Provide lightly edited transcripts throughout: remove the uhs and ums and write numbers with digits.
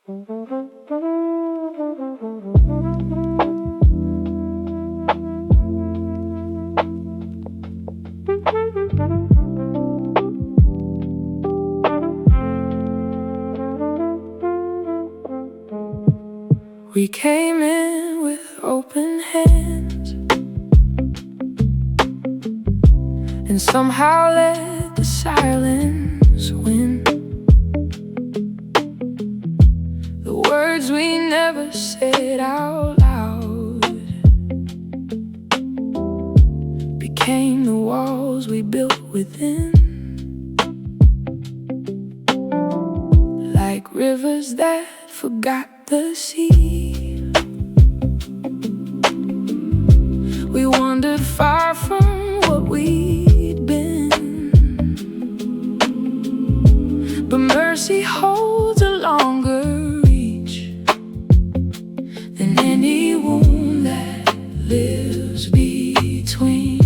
We came in with open hands and somehow let the silence win. The words we never said out loud became the walls we built within. Like rivers that forgot the sea, we wandered far from what we'd been. But mercy holds a longer reach than any wound that lives between.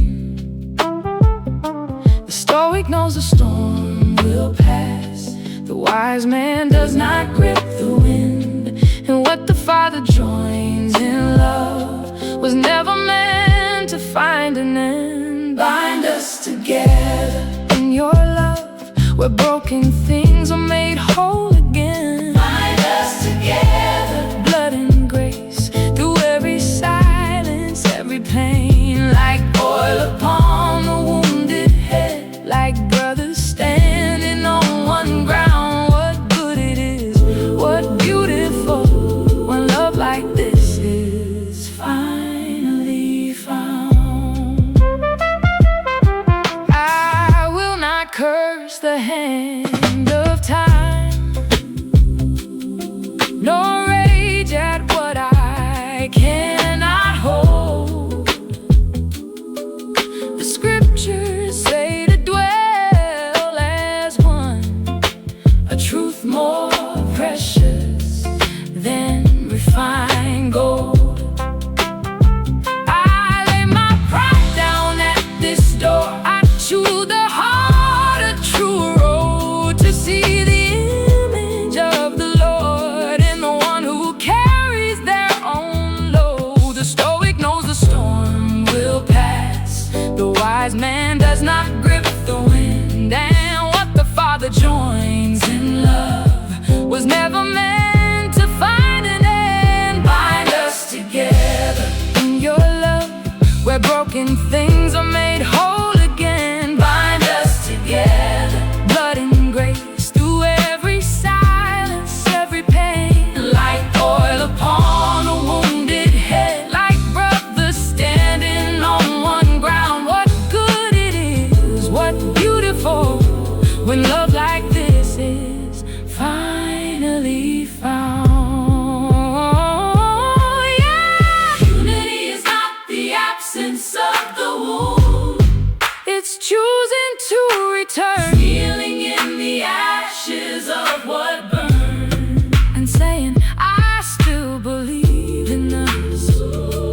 The stoic knows the storm will pass. The wise man does not grip the wind. And what the Father joins in love was never meant to find an end. Bind us together in your love, where broken things are made whole again. Bind us together, blood and grace, through every silence, every pain. Like oil upon the wounded head, like brothers standing on one ground. What good it is, what beautiful, like this is finally found. I will not curse the hand of time, nor rage at what I cannot hold. The scriptures say to dwell as one, a truth more precious than refined gold. I lay my pride down at this door. I chew the heart a true road to see the image of the Lord in the one who carries their own load. The stoic knows the storm will pass. The wise man does not grip the wind. And what the Father joins in love was never meant to find an end. Bind us together in your love, where broken things are made whole again. Bind us together, blood and grace, through every silence, every pain. Like oil upon a wounded head, like brothers standing on one ground. What good it is, what beautiful, when love like this is finally found. Of the wound, it's choosing to return, healing in the ashes of what burned, and saying, I still believe in us.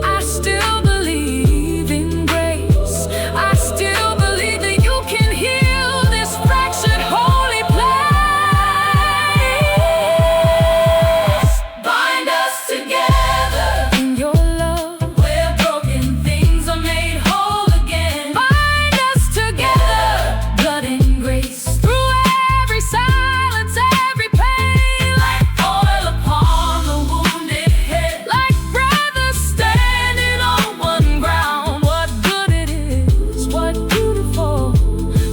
I still believe in grace. I still believe that you can heal this fractured holy place. Bind us together in your love, where broken things are made whole again. Bind us together, blood and grace, through every silence, every pain. Like oil upon the wounded head, like brothers standing on one ground. What good it is, what beautiful,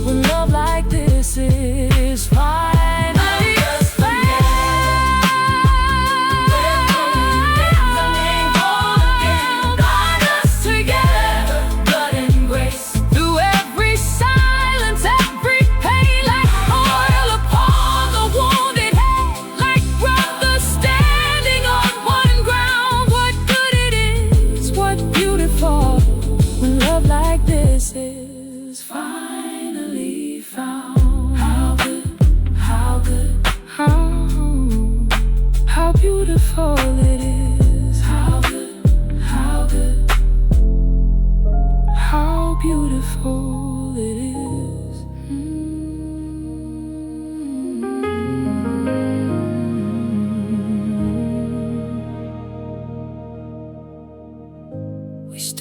when love like this is finally found. Bind us together, blood and grace, through every silence, every pain. Like oil upon the wounded head, like brothers standing on one ground. What good it is, what beautiful, when love like this is finally found. How good, how good, how beautiful it is. How good, how good, how beautiful it is.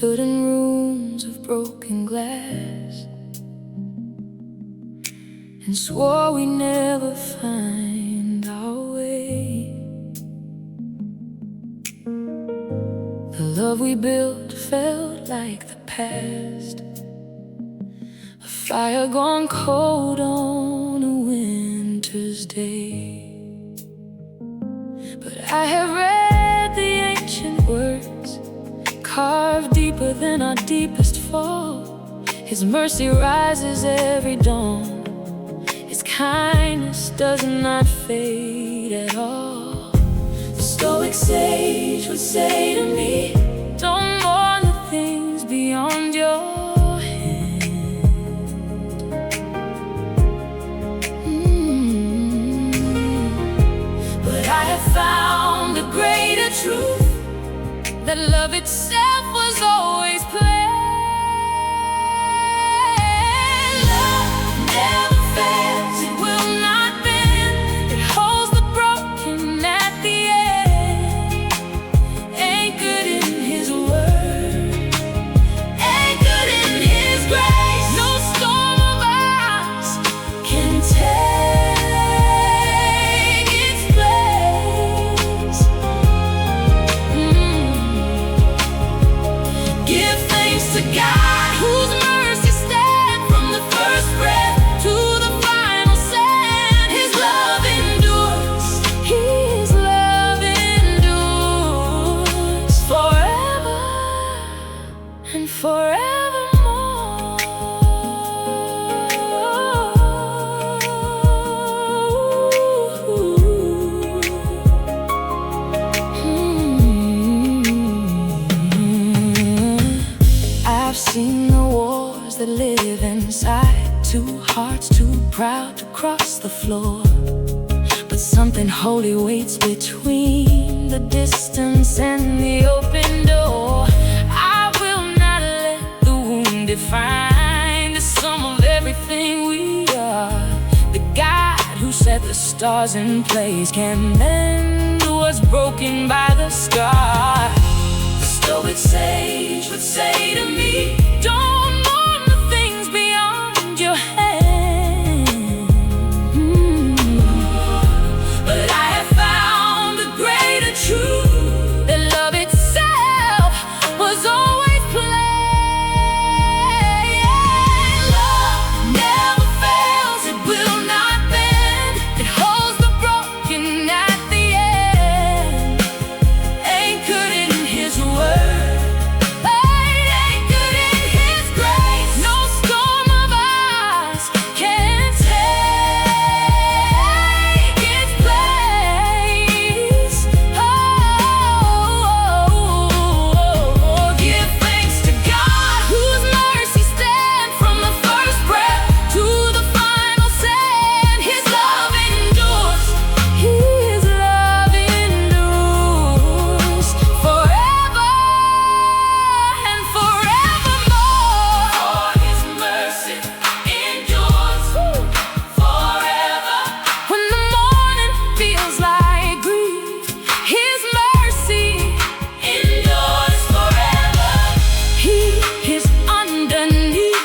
stood in rooms of broken glass and swore we'd never find our way. The love we built felt like the past, a fire gone cold on a winter's day. But I have read the ancient words, carved deeper than our deepest fall. His mercy rises every dawn, His kindness does not fade at all. The stoic sage would say to me, don't mourn the things beyond your hand. But I have found a greater truth, that love itself was always planned. Love never fails, it will not bend. It holds the broken at the end, anchored in His word, anchored in His grace. No storm of ours can take its place. Give thanks to God, whose mercy stand from the first breath to the final sand. His love endures, His love endures forever and forevermore. I've seen the wars that live inside, two hearts too proud to cross the floor. But something holy waits between the distance and the open door. I will not let the wound define the sum of everything we are. The God who set the stars in place can mend what's broken by the scar. The stoic sage would say to me, don't mourn the things beyond your hand. But I have found a greater truth, that love itself was always planned. Love never fails, it will not bend. It holds the broken at the end, anchored in His word, anchored in His grace. No storm of ours can take its place. Give thanks to God, whose mercy stand from the first breath to the final sand. His love endures, His love endures forever and forevermore. For His mercy endures forever. When the morning feels like grief, His mercy endures forever. He is underneath.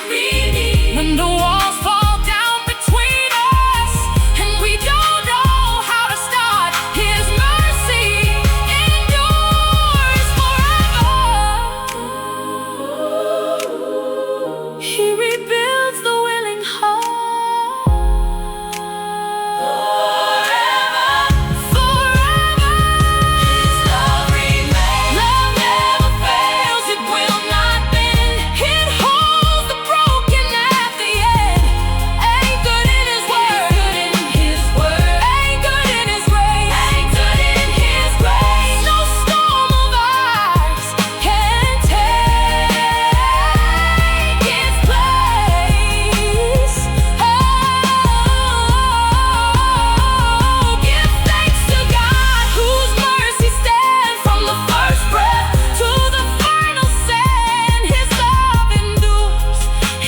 When the walls fall down between us and we don't know how to start, His mercy endures forever. He rebuilds the willing heart forever. His love remains. Love never fails, it will not bend. It holds the broken at the end, anchored in His word, anchored in His grace, anchored in His grace. No storm of ours can take its place. Give thanks to God, whose mercy stand from the first breath to the final sand. His love endures,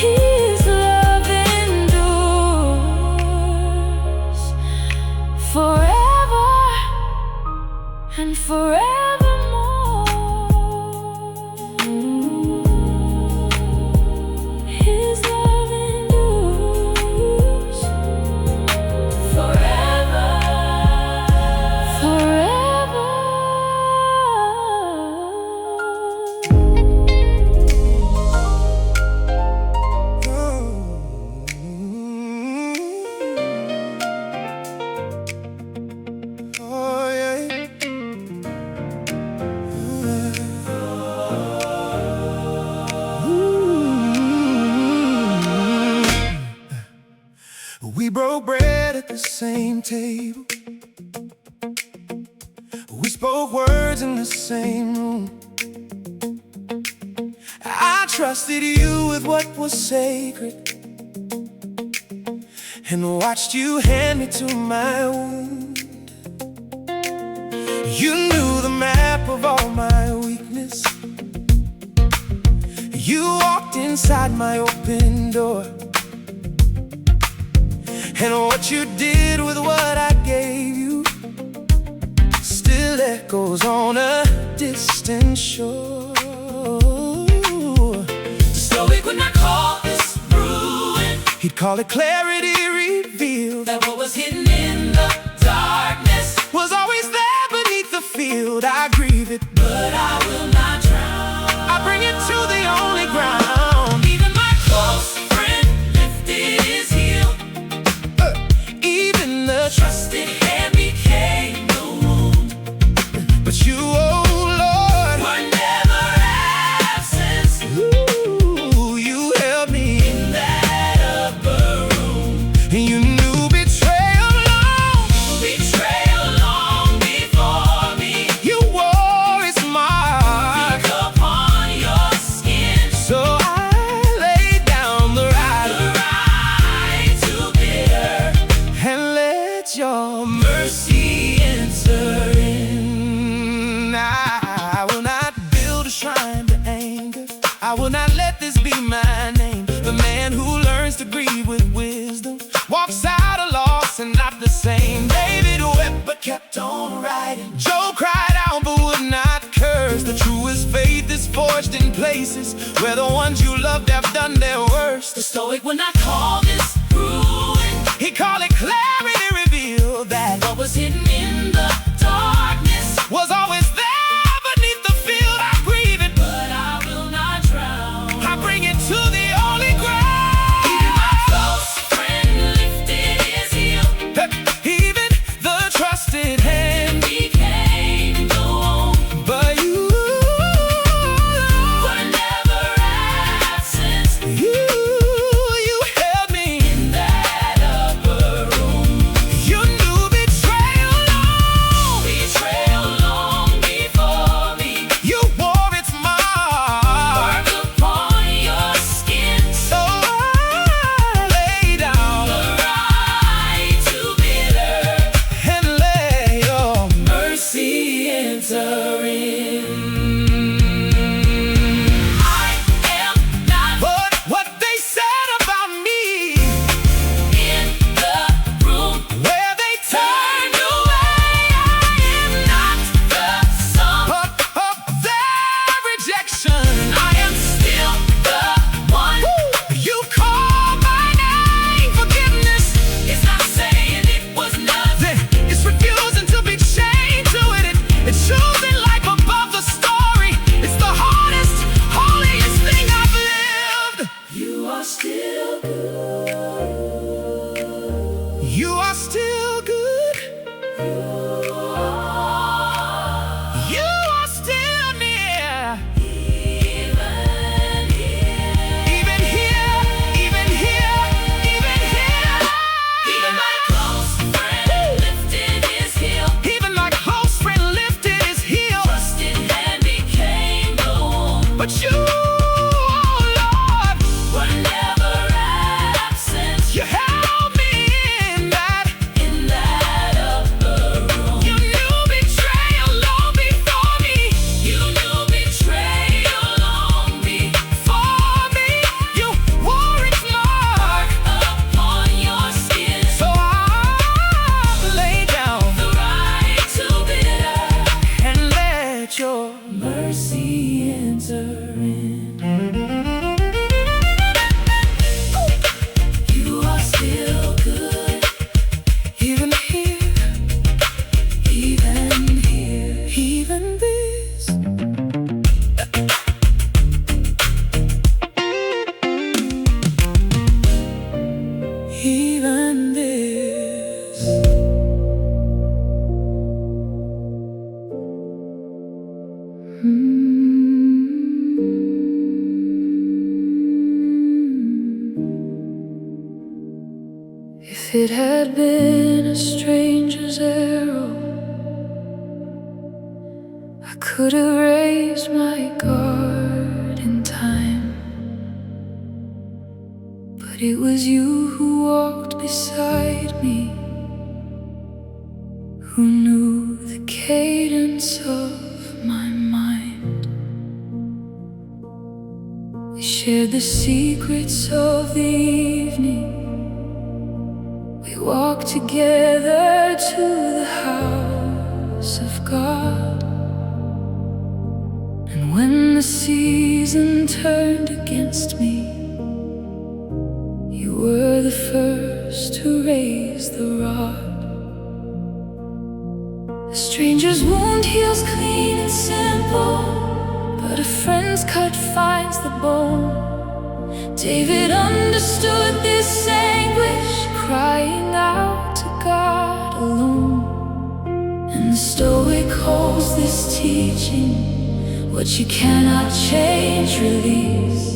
His love endures forever and forevermore. same table. We spoke words in the same room. I trusted you with what was sacred, and watched you hand me to my wound. You knew the map of all my weakness. You walked inside my open door, and what you did with what I gave you still echoes on a distant shore. The stoic would not call this ruin. He'd call it clarity revealed. That what was hidden in the darkness was always there beneath the field. I grieve it, but I will not drown. I bring it to the only ground. Even my close friend lifted his heel. Even the trusted hand became the wound. But you, oh Lord, were never absent. Ooh, you held me in that upper room. And you knew betrayal long before me. You wore its mark upon your skin. So I laid down the right to bitter, and let your mercy enter in. I will not build a shrine to anger. I will not let this be my name. The man who learns to grieve with wisdom walks out a loss and not the same. David wept but kept on writing. Job cried out but would not curse. The truest faith is forged in places where the ones you loved have done their worst. The stoic would not call this ruin. He called it clarity revealed. That what was hidden in the darkness was always there beneath the field. I grieve it, but I will not drown. I bring it to the only ground. Even my close friend lifted his heel. Even the trusted hand became the wound. But you were never absent. You held me in that upper room. You knew betrayal long before me. You wore its mark upon your skin. So I lay down the right to bitter, and let your mercy enter in. I am not what they said about me in the room where they turned away. I am not the sum of their rejection. I am still the one. You call my name. Forgiveness is not saying it was nothing. It's refusing to be chained to it. It's choosing life above the story. It's the hardest, holiest thing I've lived. You are still good. You are still good. You are still near. Even here. Even here. Even here. Even here. Even my close friend lifted his heel. Even my close friend lifted his heel. Trusted hand became the wound. But you, oh Lord, were never absent. You held me in that upper room. You knew betrayal long before me. You knew betrayal long before me. You wore its mark upon your skin. So I lay down the right to bitter, and let your mercy enter in. You are still good. Even here. Even here. Even this. Even this. If it had been a stranger's arrow. I could have raised my guard in time, but it was you who walked beside me, who knew the cadence of my mind. We shared the secrets of the evening. We walked together to the house of God. And when the season turned against me, you were the first to raise the rod. A stranger's wound heals clean and simple, but a friend's cut finds the bone. David understood this anguish, crying out to God alone. And the Stoic holds this teaching: what you cannot change, release.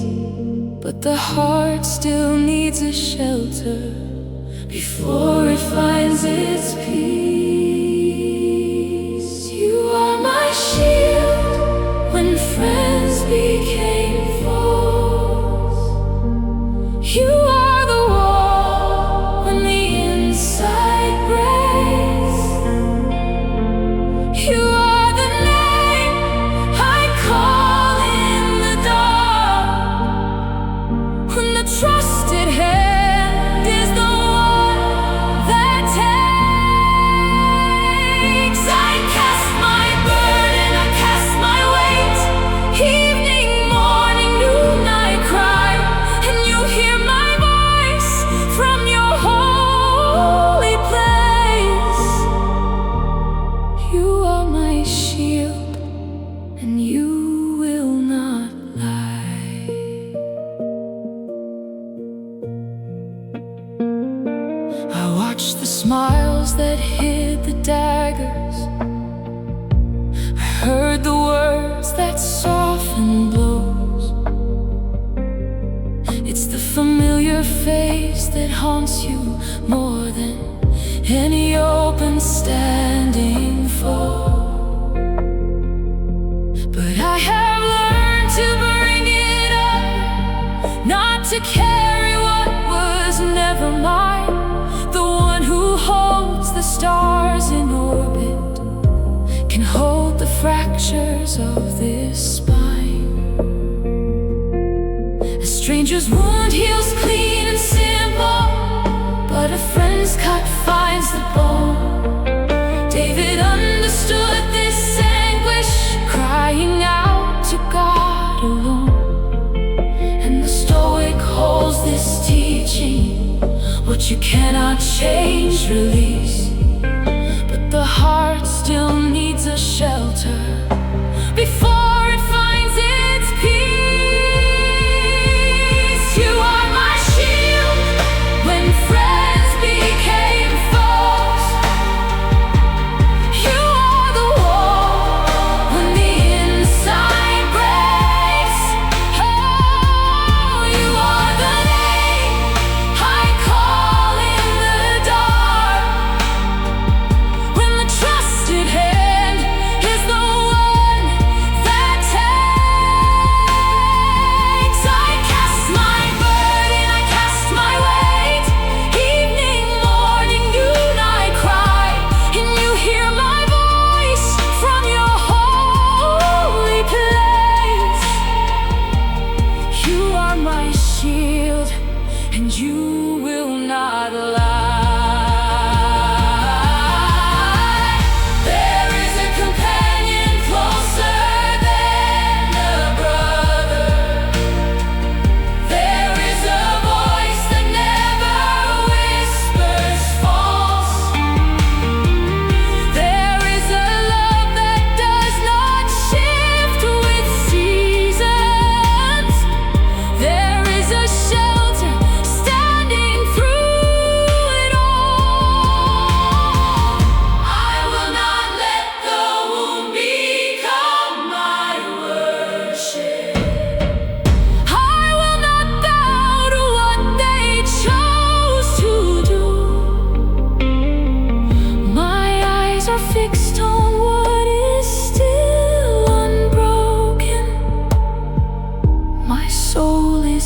But the heart still needs a shelter before it finds its peace. You are my shield when friends became foes. You are the wall when the inside breaks. You are the name I call in the dark, when the trusted hand is the one that takes. I cast my burden, I cast my weight, evening, morning, noon I cry, and you hear my voice from your holy place. You are my shield, and you will not lie. I watched the smiles that hid the daggers. I heard the words that soften blows. It's the familiar face that haunts you more than any open standing foe. But I have learned to bring it up, not to carry what was never mine. The one who holds the stars in orbit can hold the fractures of this spine. A stranger's wound heals clean and simple, but a friend's cut finds the bone. David understood this anguish, crying out to God alone. And the Stoic holds this teaching: what you cannot change, release. But the heart still needs a shelter before it finds its peace. You are my shield when friends became foes. You are the wall when the inside breaks. Oh, you are the name I call in the dark, when the trust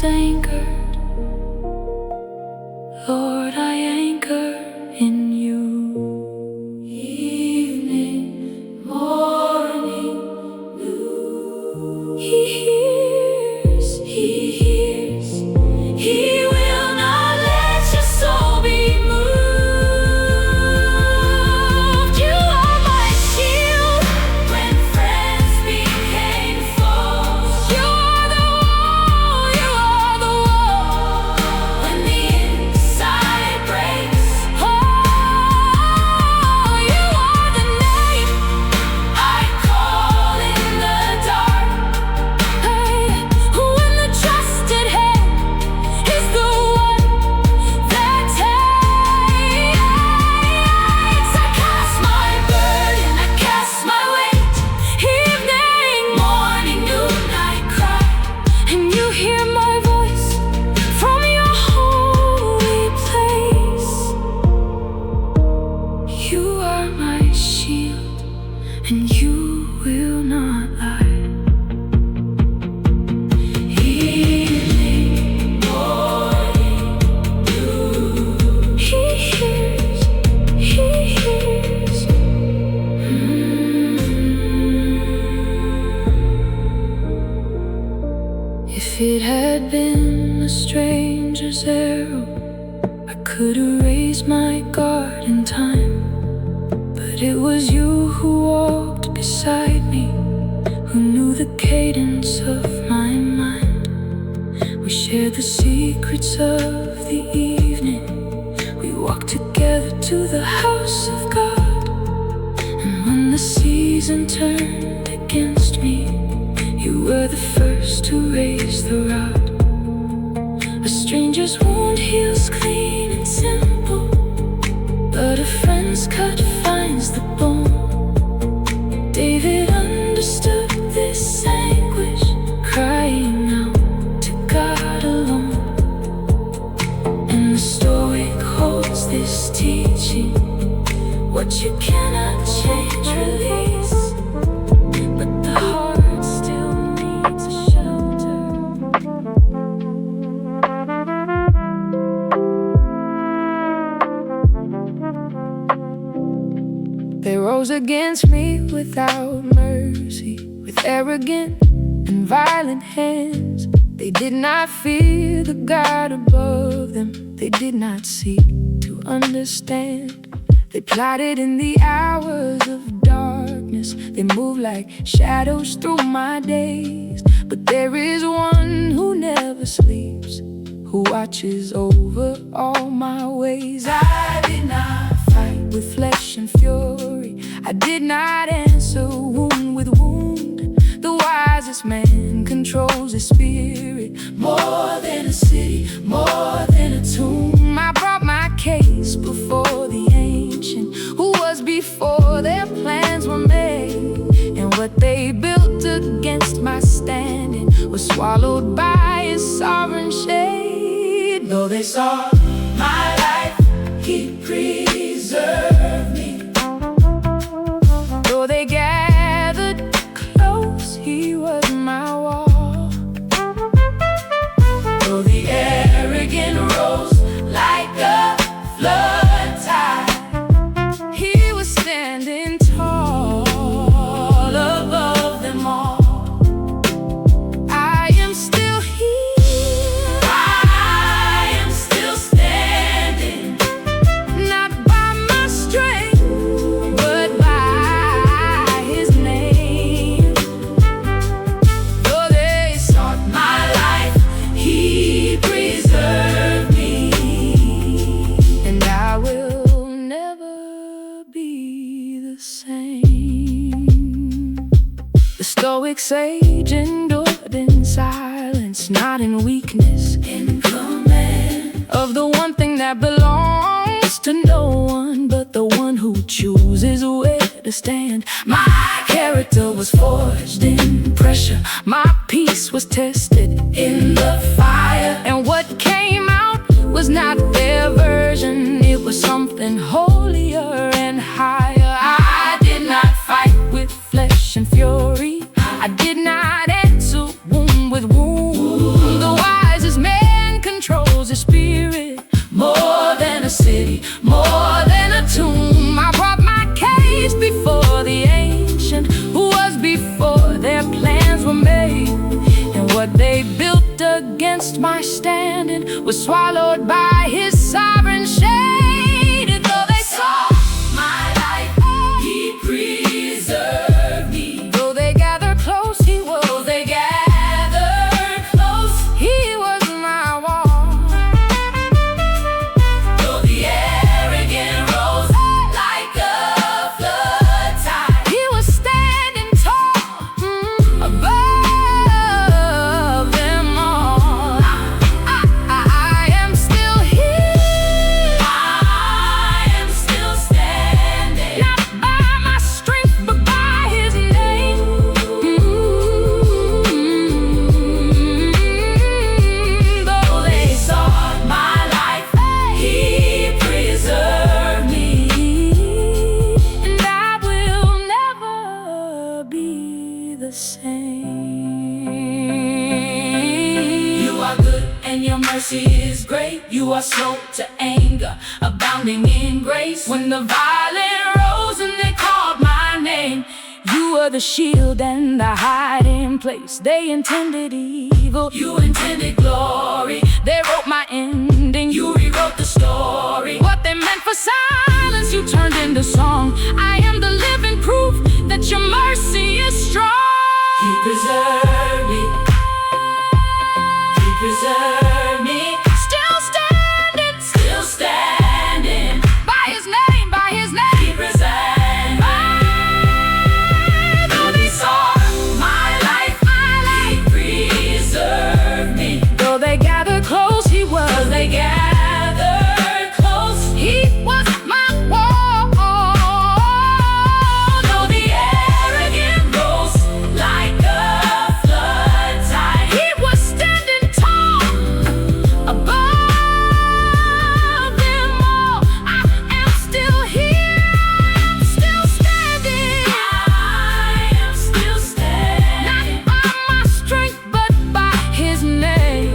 anchored. Lord, I anchor in you. Evening, morning, noon. He hears, He hears. He will not let your soul be moved. You are my shield when friends became foes. You are the wall, you are the wall when the inside breaks. Oh, you are the name I call in the dark. Hey, when the trusted hand is the one that takes. I cast my burden, I cast my weight. Evening, morning, noon, I cry, and you hear my voice from your holy place. You are my shield, and you will not lie. Evening, morning, noon. He hears, He hears. If it had been a stranger's arrow, I could erase my guard in time. But it was you who walked beside me, who knew the cadence of my mind. We shared the secrets of the evening. We walked together to the house of God. And when the season turned against me, you were the first to raise the rod. A stranger's wound heals clean and simple, but a friend's cut finds the bone. David understood this anguish, crying out to God alone. And the Stoic holds this teaching: what you cannot change, release. But the heart still needs a shelter. They rose against me without mercy, with arrogant and violent hands. They did not fear the God above them. They did not seek to understand. They plotted in the hours of darkness. They moved like shadows through my days. But there is one who never sleeps, who watches over all my ways. I did not fight with flesh and fury. I did not answer wound with wound. The wisest man controls his spirit more than a city, more than a tomb. I brought my case before the ancient, who was before their plans were made. And what they built against my standing was swallowed by his sovereign shade. Though they saw my life, he preserved me. Though they gathered close, he was my wall. Though the arrogant rose like a flood tide, he was standing tall above them all. I am still here, I am still standing, not by my strength, but by his name. Though they sought my life, he preserved me. And I will never be the same. The Stoic sage endured in silence, not in weakness, in command of the one thing that belongs to no one but the one who chooses where to stand. My character was forged in pressure, my peace was tested in the fire. And what came out was not their version, it was something holier and higher. I did not fight with flesh and fury, I did not answer wound with wound. The wisest against my standing was swallowed by his sovereign shade. And though they saw my life, he preserved me. Though they gathered close, he was. Though they gathered close, he was my wall. Though the arrogant rose like a flood tide, he was standing tall above them all. I am still here. I am still standing. Not by my strength, but by his name. Though they sought my life, he preserved me. And I will never be the same. You are good and your mercy is great. You are slow to anger, abounding in grace. When the violent rose and they called my name, you were the shield and the hiding place. They intended evil, you intended glory. They wrote my ending, you rewrote the story. What they meant for silence, you turned into song. I am the living proof that your mercy is strong. He preserved me. He preserved me. Still standing, still standing. By his name, by his name. He preserved me. Though they saw my life, he preserved me. Though they gathered close, he was. Though they gathered close, he was my wall. Though the arrogant rose like a flood tide, he was standing tall above them all. I am still here. I am still standing. I am still standing. Not by my strength, but by his name.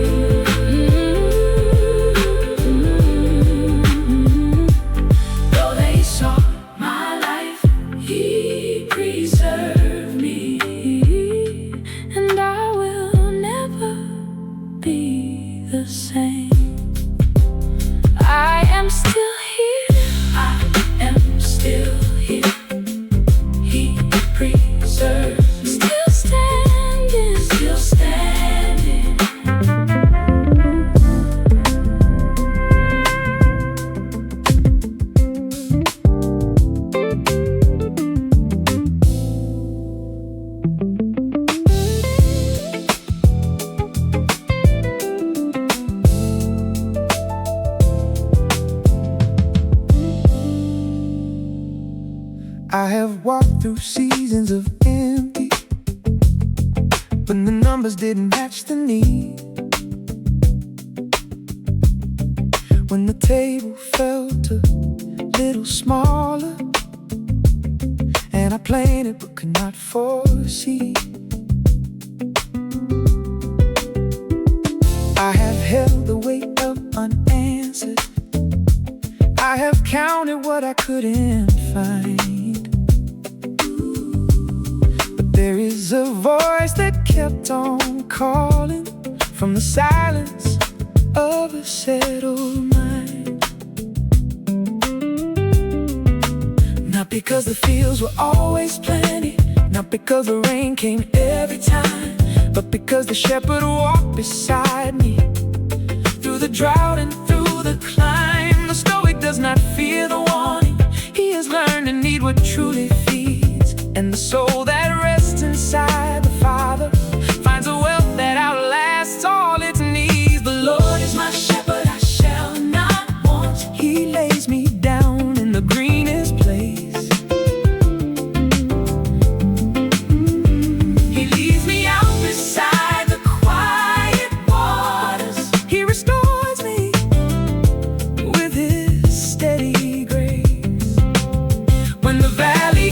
Though they sought my life, he preserved me. And I will never be the same. I am still here. I am still here. He preserved me. Still standing. Still standing. I have walked through seasons of empty, when the numbers didn't match the need. When the table felt a little smaller, and I planned it but could not foresee. I have held the weight of unanswered. I have counted what I couldn't find. But there is a voice that kept on calling from the silence of a settled mind. Not because the fields were always plenty, not because the rain came every time, but because the shepherd walked beside me through the drought and through the climb. The stoic does not fear the warning. He has learned to need what truly feeds, and the soul that rests inside the Father finds a wealth that outlasts all its needs. The Lord is my shepherd, I shall not want. He lays me down in the greenest place. He leads me out beside the quiet waters. He restores me with his steady grace. When the valley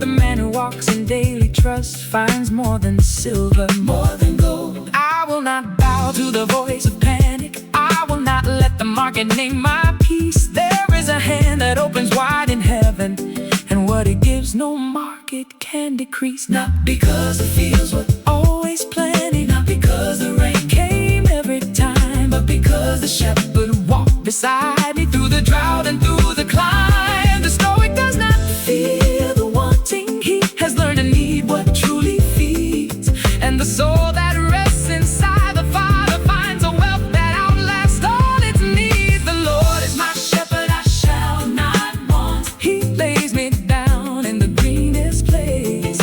The man who walks in daily trust finds more than silver, more than gold. I will not bow to the voice of panic. I will not let the market name my peace. There is a hand that opens wide in heaven, and what it gives no market can decrease. Not because the fields were always plenty, not because the rain came every time, but because the shepherd walked beside me through the drought and through the climb. The stoic does not fear the wanting. He has learned to need what truly feeds, and the soul that rests inside the Father finds a wealth that outlasts all its need. The Lord is my shepherd, I shall not want. He lays me down in the greenest place.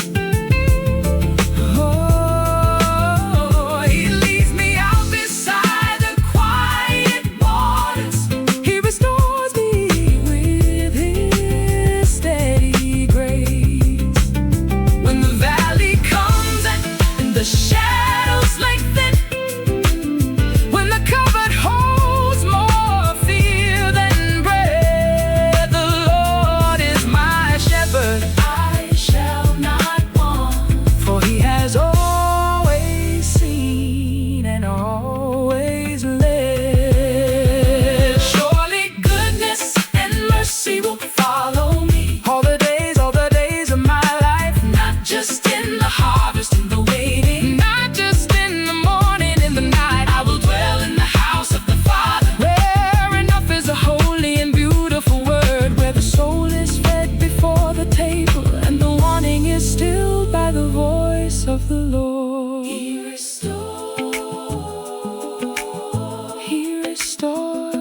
Oh, He leads me out beside the quiet waters. He restores me with His steady grace. When the valley comes and the shadows lengthen, when the cupboard holds more fear than bread, the Lord is my shepherd, I shall not want. For He has always seen and always led. Surely goodness and mercy will follow me all the days of my life. Not just in the harvest, in the waiting, not just in the morning, in the night. I will dwell in the house of the Father, where enough is a holy and beautiful word, where the soul is fed before the table, and the warning is stilled by the voice of the Lord. He restores, He restores.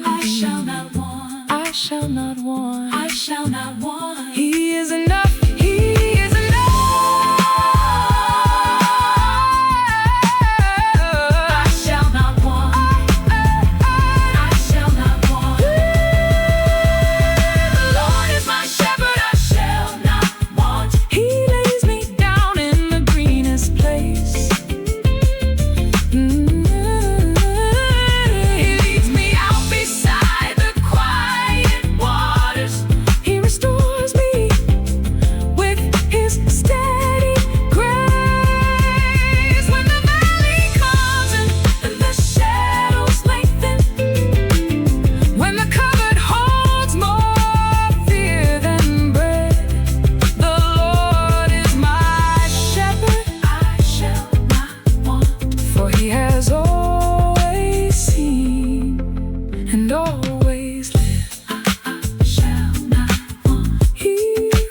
I shall not want, I shall not want, I shall not want. He is enough, He is enough. I shall not want, I shall not want. The Lord is my shepherd, I shall not want. He lays me down in the greenest place. He leads me out beside the quiet waters. He restores me with His steady grace. When the valley comes and the shadows lengthen, when the cupboard holds more fear than bread, the Lord is my shepherd, I shall not want. For He has always seen and always led, I shall not want. He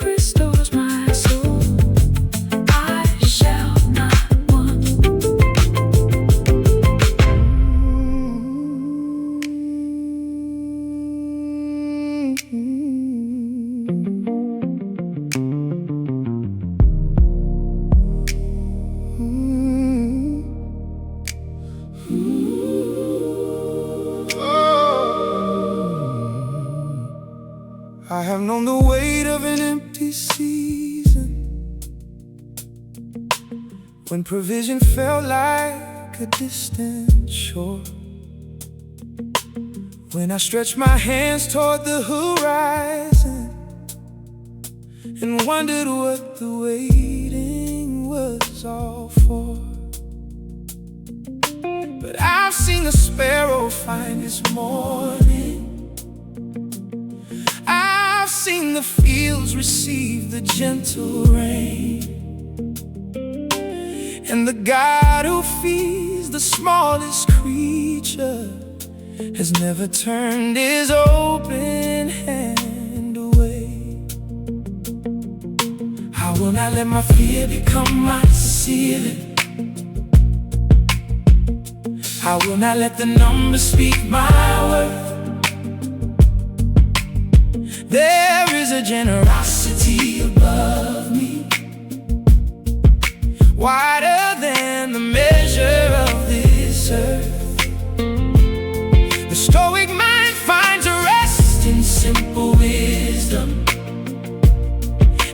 restores my soul, I shall not want. I have known the weight of an empty season, when provision felt like a distant shore, when I stretched my hands toward the horizon and wondered what the waiting was all for. But I've seen the sparrow find its morning, I've seen the fields receive the gentle rain, and the God who feeds the smallest creature has never turned His open hand away. I will not let my fear become my ceiling. I will not let the numbers speak my worth. There is a generosity above me, wider than the measure of this earth. The stoic mind finds a rest in simple wisdom.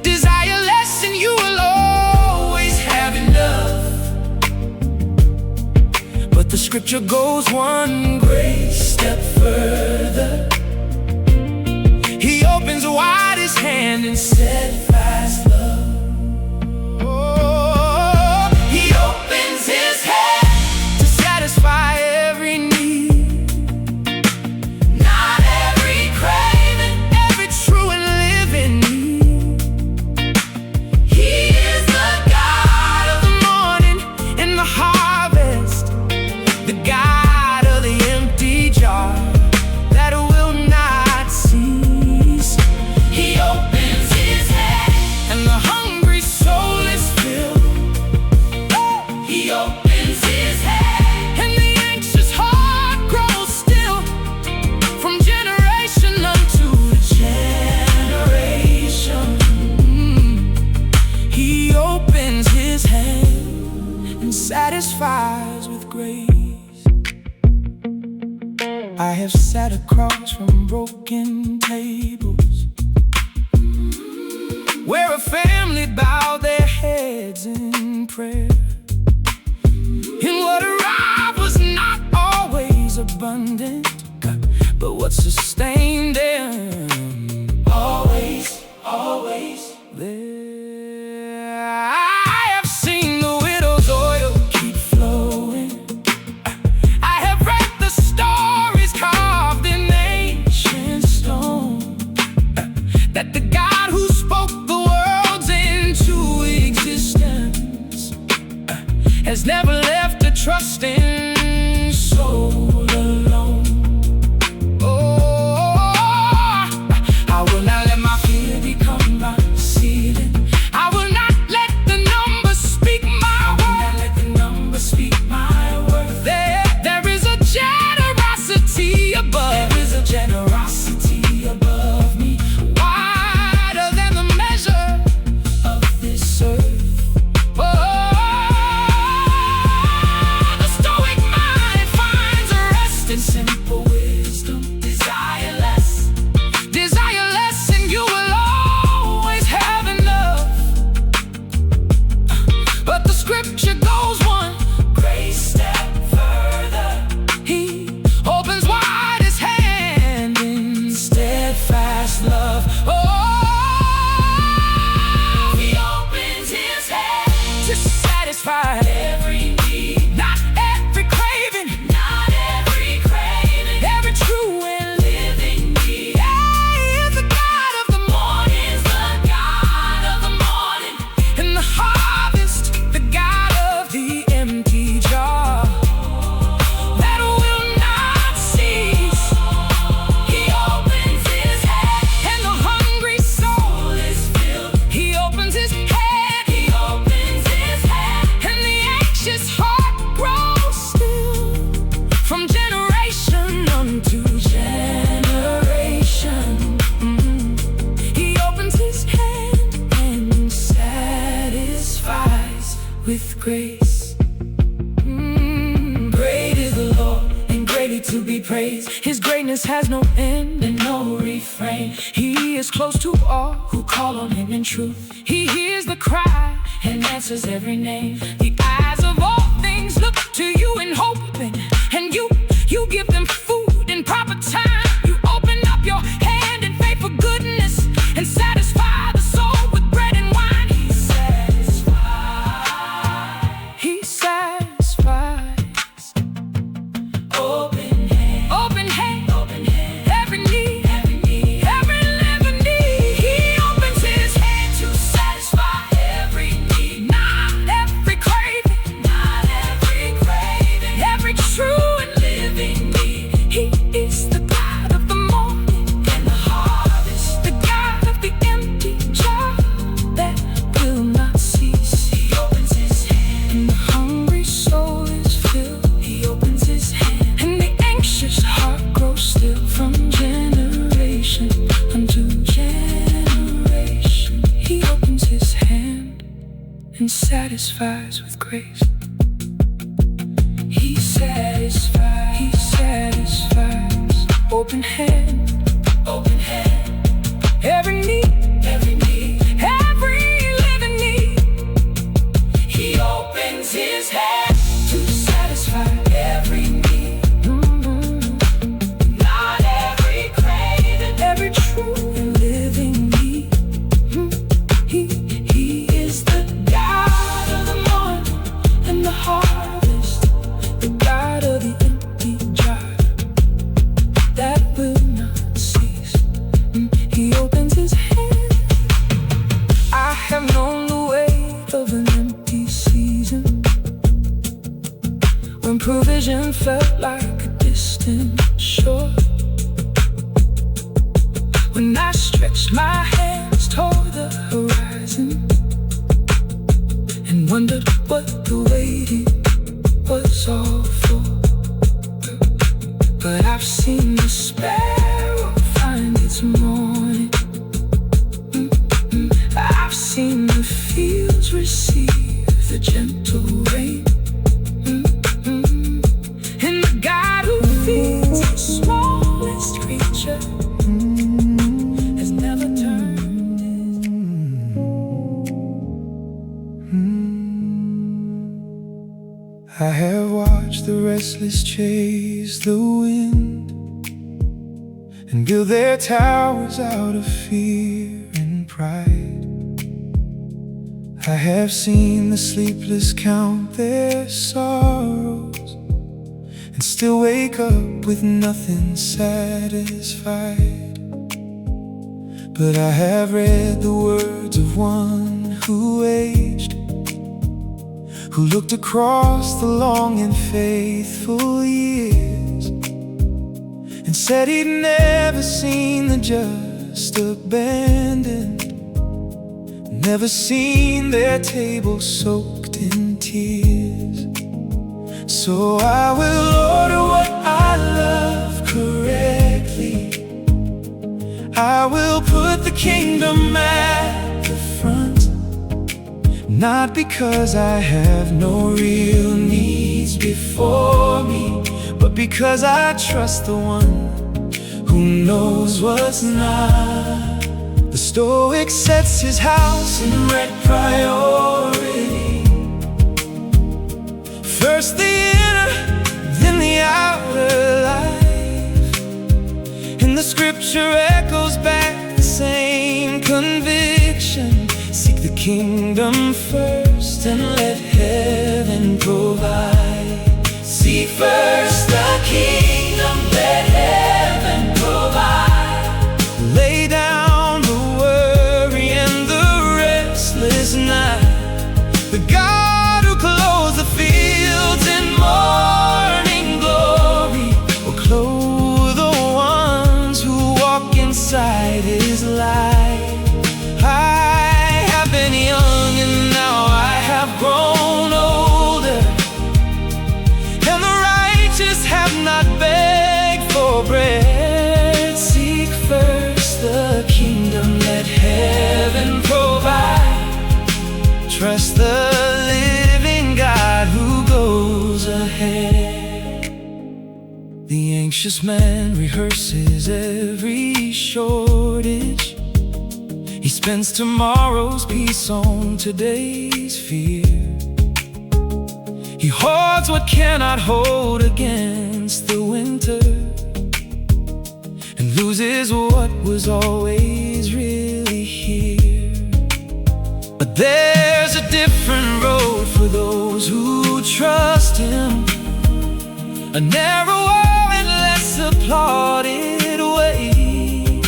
Desire less and you will always have enough. But the scripture goes one great step further. He opens wide His hand in steadfast love. his hand and satisfies with grace. I have sat across from broken tables where a family bowed their heads in prayer, and what arrived was not always abundant, but what sustained them always there. I have seen the widow's oil keep flowing. I have read the stories carved in ancient stone, that the God who spoke the worlds into existence has never left a trusting soul alone. I will not let my fear become my ceiling. I will not let the numbers speak my worth. I will not let the numbers speak my worth. There is a generosity above. There is a generosity above me, wider than the measure of this earth. The stoic mind finds a rest in simple wisdom. Desire less, and you will always have enough. But the scripture goes one great step further. He opens wide his hand in steadfast love. He opens his hand to satisfy every need, not every craving, every true and living need. In the harvest, the God of the empty jar that will not cease. He opens his hand, and the hungry soul is filled. He opens his hand, and the anxious heart grows still. From generation unto generation, he opens his hand and satisfies with grace. Great is the Lord, and greatly to be praised. His greatness has no end and no refrain. He is close to all who call on him in truth. He hears the cry and answers every name. The eyes of all things look to you in hope, and you give them food in proper time. You open up your hand in faith for goodness and satisfy the soul with bread and wine. He satisfies. Open hand, every need, every living need. He opens his hand to satisfy every need, not every craving, every true and living need. He is the God of the morning and the harvest, the God of the empty jar that will not cease. He opens his hand, and the hungry soul is filled. He opens his hand, and the anxious heart grows still. From generation unto generation, he opens his hand and satisfies with grace. He satisfies. Open hand, every need, every living need. He opens his hand to satisfy every need, not every craving, every true and living need. He is the God of the morning and the harvest, the God of the empty jar that will not cease. He opens his hand. I have known the weight of an empty season, when provision felt like a distant shore. When I stretched my hands toward the horizon and wondered what the waiting was all for. But I've seen the sparrow find its morning. I've seen the fields receive the gentle rain. And the God who feeds the smallest creature has never turned I have watched the restless chase the wind and build their towers out of fear and pride. I have seen the sleepless count their sorrows and still wake up with nothing satisfied. But I have read the words of one who aged, who looked across the long and faithful years and said he'd never seen the just abandoned, never seen their table soaked in tears. So I will order what I love correctly. I will put the kingdom at the front, not because I have no real needs before me, but because I trust the one who knows what's not. The Stoic sets his house in red priority. First the inner, then the outer life. And the scripture echoes back the same conviction: seek the kingdom first and let heaven provide. Seek first the kingdom, let heaven provide. Lay down the worry and the restless night. The God who clothes the fields in morning glory will clothe the ones who walk inside his light. I have been young and now I have grown older, and the righteous have not begged for bread. Seek first the kingdom, let heaven provide. Trust the living God who goes ahead. The anxious man rehearses every shortage. He spends tomorrow's peace on today's fear. He hoards what cannot hold against the winter, and loses what was always really here. But there's a different road for those who trust him, a narrower and less applauded way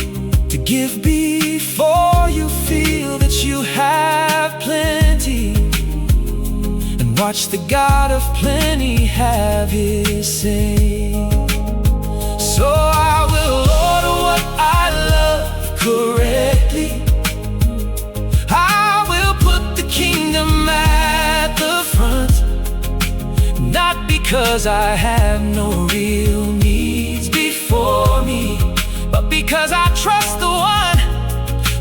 to give before you feel that you have plenty, and watch the God of plenty have his say. So I will order what I love correctly. I will put the kingdom at the front, not because I have no real needs before me, but because I trust the one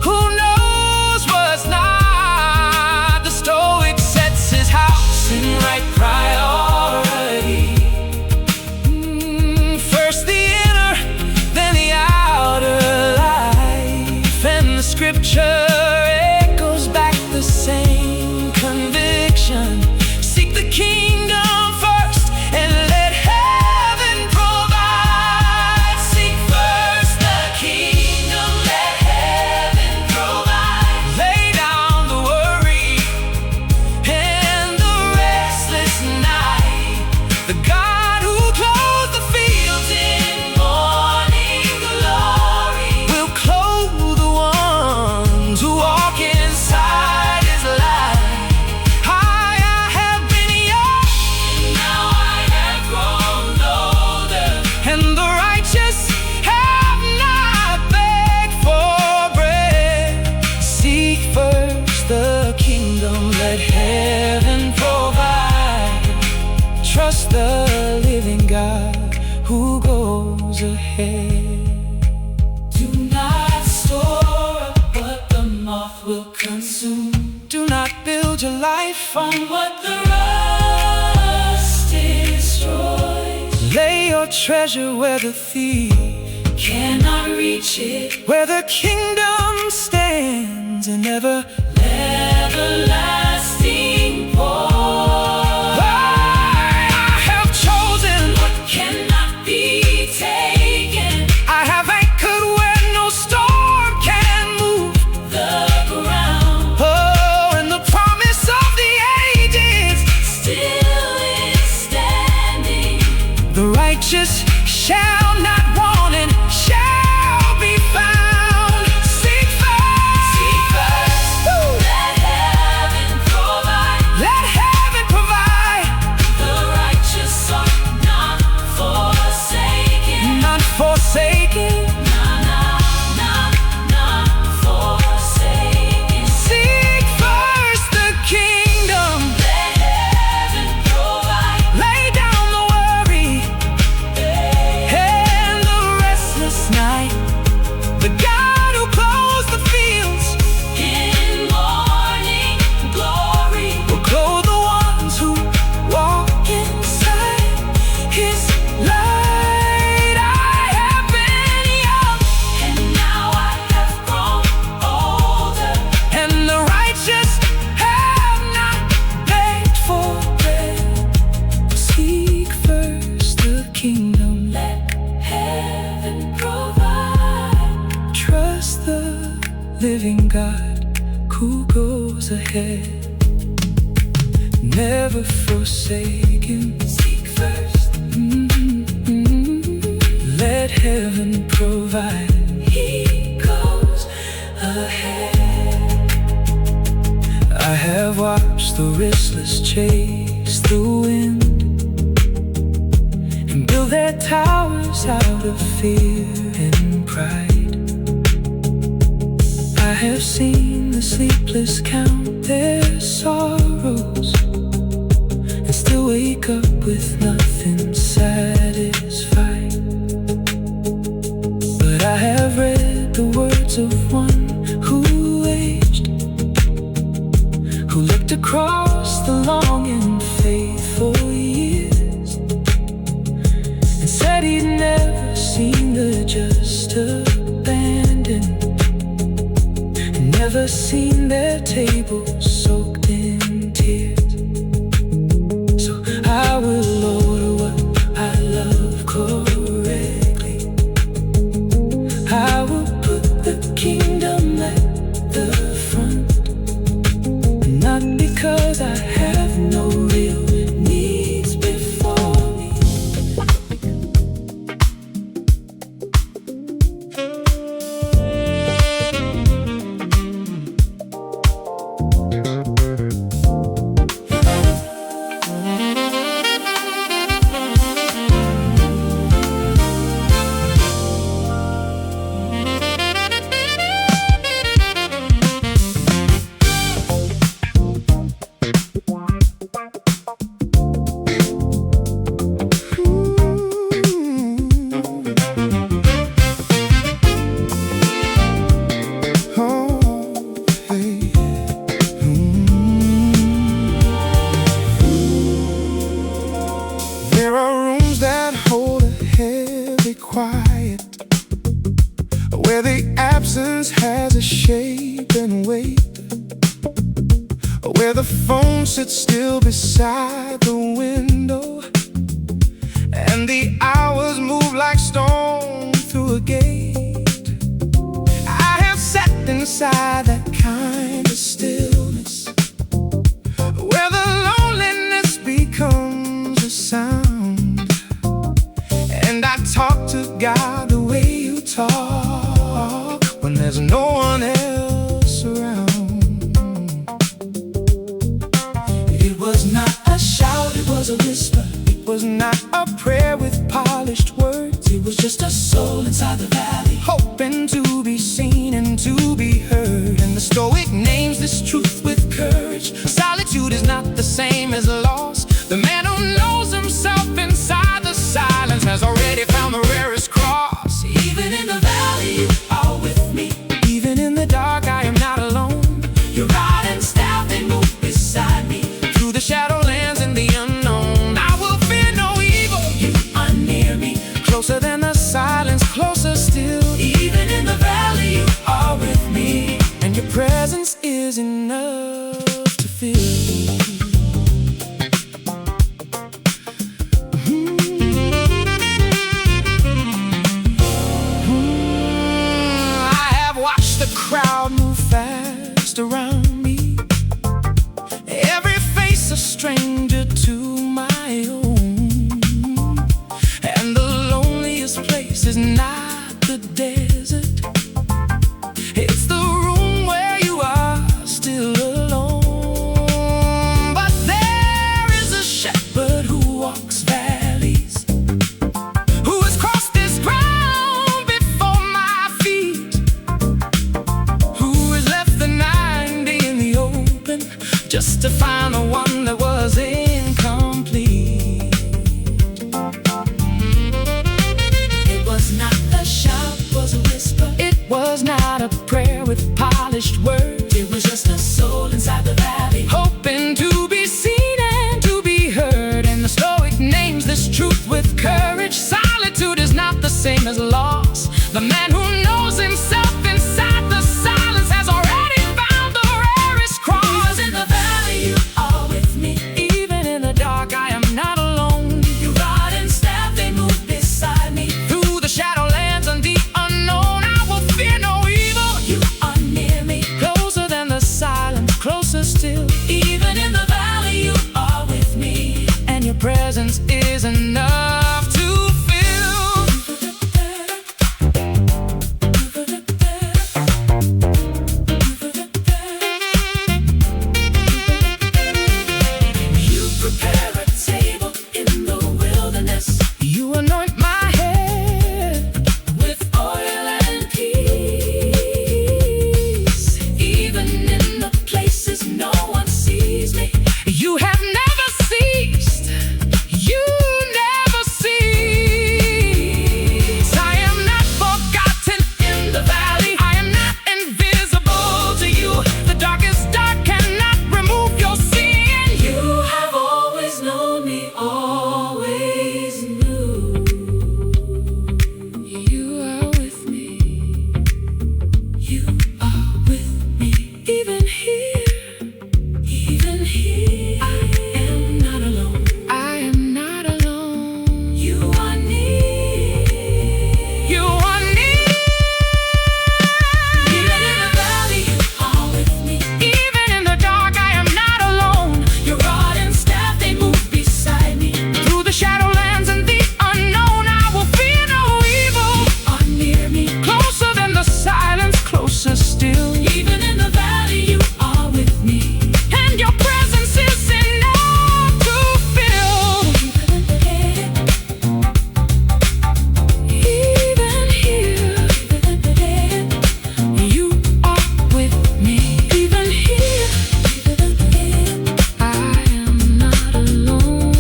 who knows what's not. The Stoic sets his house in right priority. First the inner, then the outer life. And the scripture echoes back the same conviction: seek the kingdom first and let heaven provide. Seek first the kingdom, let heaven provide. Lay down the worry and the restless night. The God who clothes the fields in morning glory will clothe the ones who walk inside his light. I have been young, now I have grown older, and the righteous have not begged for bread. Seek first the kingdom, let heaven provide. Trust the living God who goes ahead. Do not store up what the moth will consume. Do not build build your life on what the rust destroys. Lay your treasure where the thief cannot reach it, where the kingdom stands and everlasting poise. I have chosen what cannot be taken. I have anchored where no storm can move the ground. Oh, and the promise of the ages still is standing. The righteous shall not want and shall be found. Seek first. Seek first. Let heaven provide. Let heaven provide. The righteous are not forsaken. Not forsaken. Not forsaken. Seek first the kingdom. Let heaven provide. Lay down the worry and the restless night. The God who clothes the fields In morning glory. will clothe the ones who walk inside His light. I have been young, And now I have grown older. and the righteous have not begged for bread. Seek first the kingdom. Let heaven provide. Trust the living God who goes ahead, never forsaken. Seek first. Let heaven provide. He goes ahead. I have watched the restless chase the wind and build their towers out of fear and pride. I have seen the sleepless count their sorrows and still wake up with nothing satisfied. But I have read the words of one who aged, who looked across the long and faithful years and said he'd never seen the just abandoned, and never seen their table soaked in tears. So I will order what I love correctly. I will put the kingdom at the front, not because I have no real needs before me. There are rooms that hold a heavy quiet, where the absence has a shape and weight, where the phone sits still beside the window, and the hours move like stone through a gate. I have sat inside that kind of stillness, where the loneliness becomes a sound, and I talk to God the way you talk when there's no one else around. It was not a shout, it was a whisper. It was not a prayer with polished words. It was just a soul inside the valley, hoping to be seen and to be heard. And the Stoic names this truth with courage. Solitude is not the same as loss. The man who knows himself inside the silence has already found the rarest cross. Even in the valley, you are with me. Even in the dark, I am not alone. Your rod and staff, they move beside stranger to my own. And the loneliest place is not the desert, it's the room where you are still alone. But there is a shepherd who walks valleys, who has crossed this ground before my feet, who has left the 90 in the open just to find the one that was incomplete. It was not a shout, was a whisper. It was not a prayer with polished words. It was just a soul inside the valley, hoping to be seen and to be heard. And the Stoic names this truth with courage: solitude is not the same as loss. The man who knows himself inside the silence has already found the rarest cross. In the valley you are with me, even in the dark I am not alone. Your rod and staff, they move beside me. Through the shadowlands and the unknown, I will fear no evil. You are near me, closer than the silence, closer still. Even in the valley you are with me, and your presence is enough to fill. You prepare a table in the wilderness. You anoint my head with oil and peace. Even in the places no one sees me, you have never ceased. You never cease. I am not forgotten in the valley. I am not invisible to you. The darkest dark cannot remove your sin. You have always known me, always knew. You are with me. You are with me. Even here, even here, I am not alone. I am not alone. You are near. You are near. Even in the valley, you are with me. Even in the dark, I am not alone. Your rod and staff, they move beside me. Through the shadowlands and the unknown, I will fear no evil. You are near me, closer than the silence, closer still. Even in the valley, you are with me, and your presence is enough to fill. Even here, you are with me. Even here, I am not alone.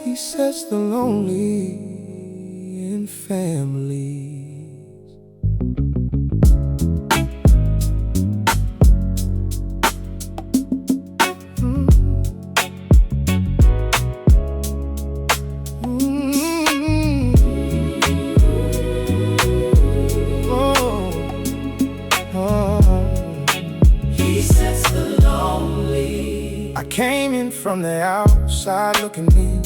He sets the lonely in families. He sets the lonely. I came in from the outside looking in.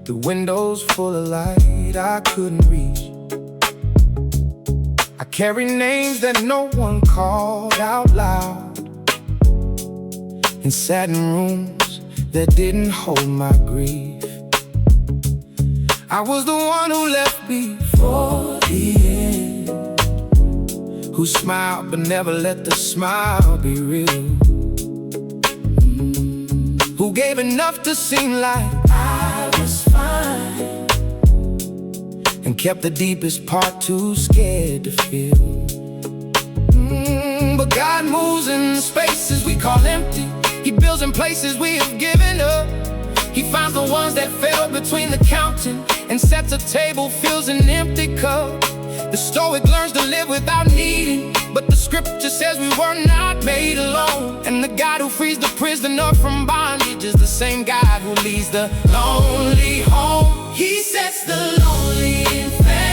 The windows full of light I couldn't reach. I carry names that no one called out loud, and sat in rooms that didn't hold my grief. I was the one who left before the end, who smiled but never let the smile be real, who gave enough to seem like I was fine, and kept the deepest part too scared to feel. But God moves in spaces we call empty. He builds in places we have given up. He finds the ones that fell between the counting, and sets a table, fills an empty cup. The Stoic learns to live without needing, but the scripture says we were not made alone. And the God who frees the prisoner from bondage is the same God who leads the lonely home. He sets the lonely in families.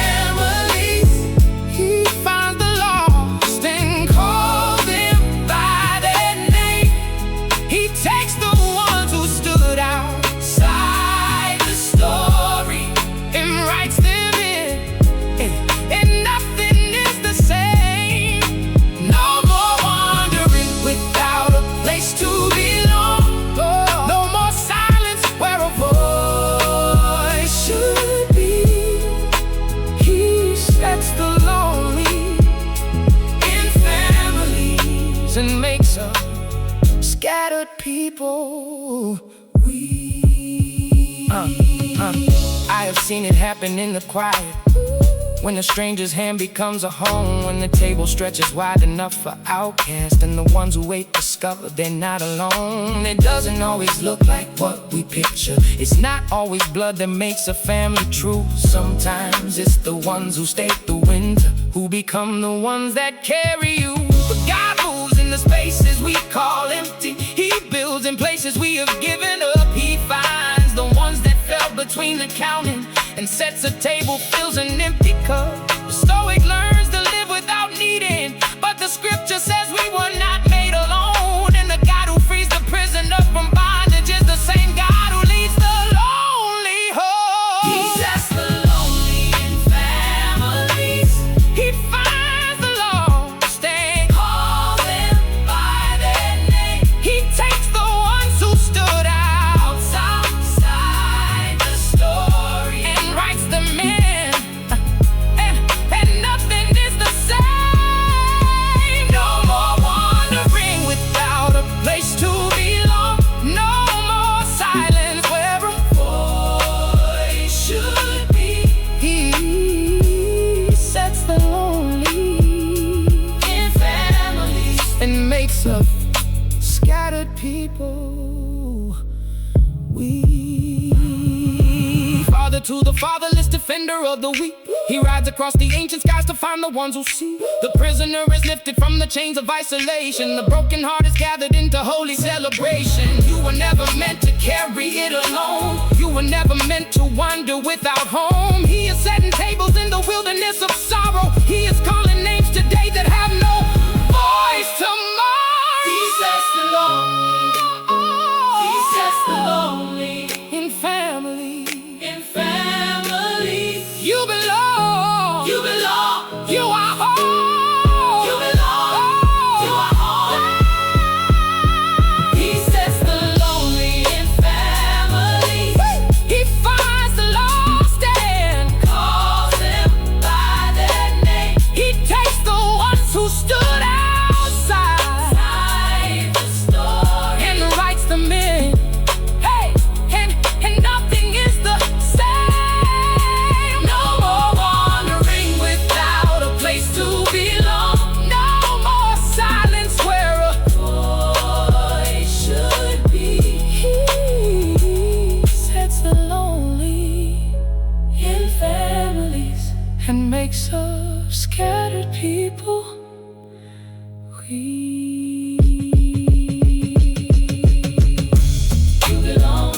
scattered people. I have seen it happen in the quiet, when a stranger's hand becomes a home, when the table stretches wide enough for outcasts, and the ones who wait discover they're not alone. It doesn't always look like what we picture. It's not always blood that makes a family true. Sometimes it's the ones who stay through winter who become the ones that carry you. But God moves in the spaces we call empty. He builds in places we have given up. He finds the ones that fell between the counting and sets a table, fills an empty cup. The Stoic learns to live without needing, but the scripture says we were not made alone. And the God who frees the prisoner from bondage is the same God who leads the lonely home. He sets the lonely in families. He finds the lost and Call them by their name. he takes the ones who stood out Outside the story. and writes them in. And nothing is the same. No more wandering without a place to belong. No more silence where a Voice should be he sets the lonely in families. and makes of scattered people. We father to the fatherless, defender of the weak. He rides across the ancient skies to find the ones who see. The prisoner is lifted from the chains of isolation. The broken heart is gathered into holy celebration. You were never meant to carry it alone. You were never meant to wander without home. He is setting tables in the wilderness of sorrow. He is calling names today that have no voice tomorrow. He sets the lonely. He sets the lonely in family. in families. You belong. You belong. You are home. You belong. You are home. He sets the lonely in families. He finds the lost and Calls them by their name. he takes the ones who stood outside Inside the story. and writes them in. Hey, and nothing is the same. No more wandering without a place to belong. No more silence where a Voice should be he sets the lonely in families. and makes of scattered people. You belong.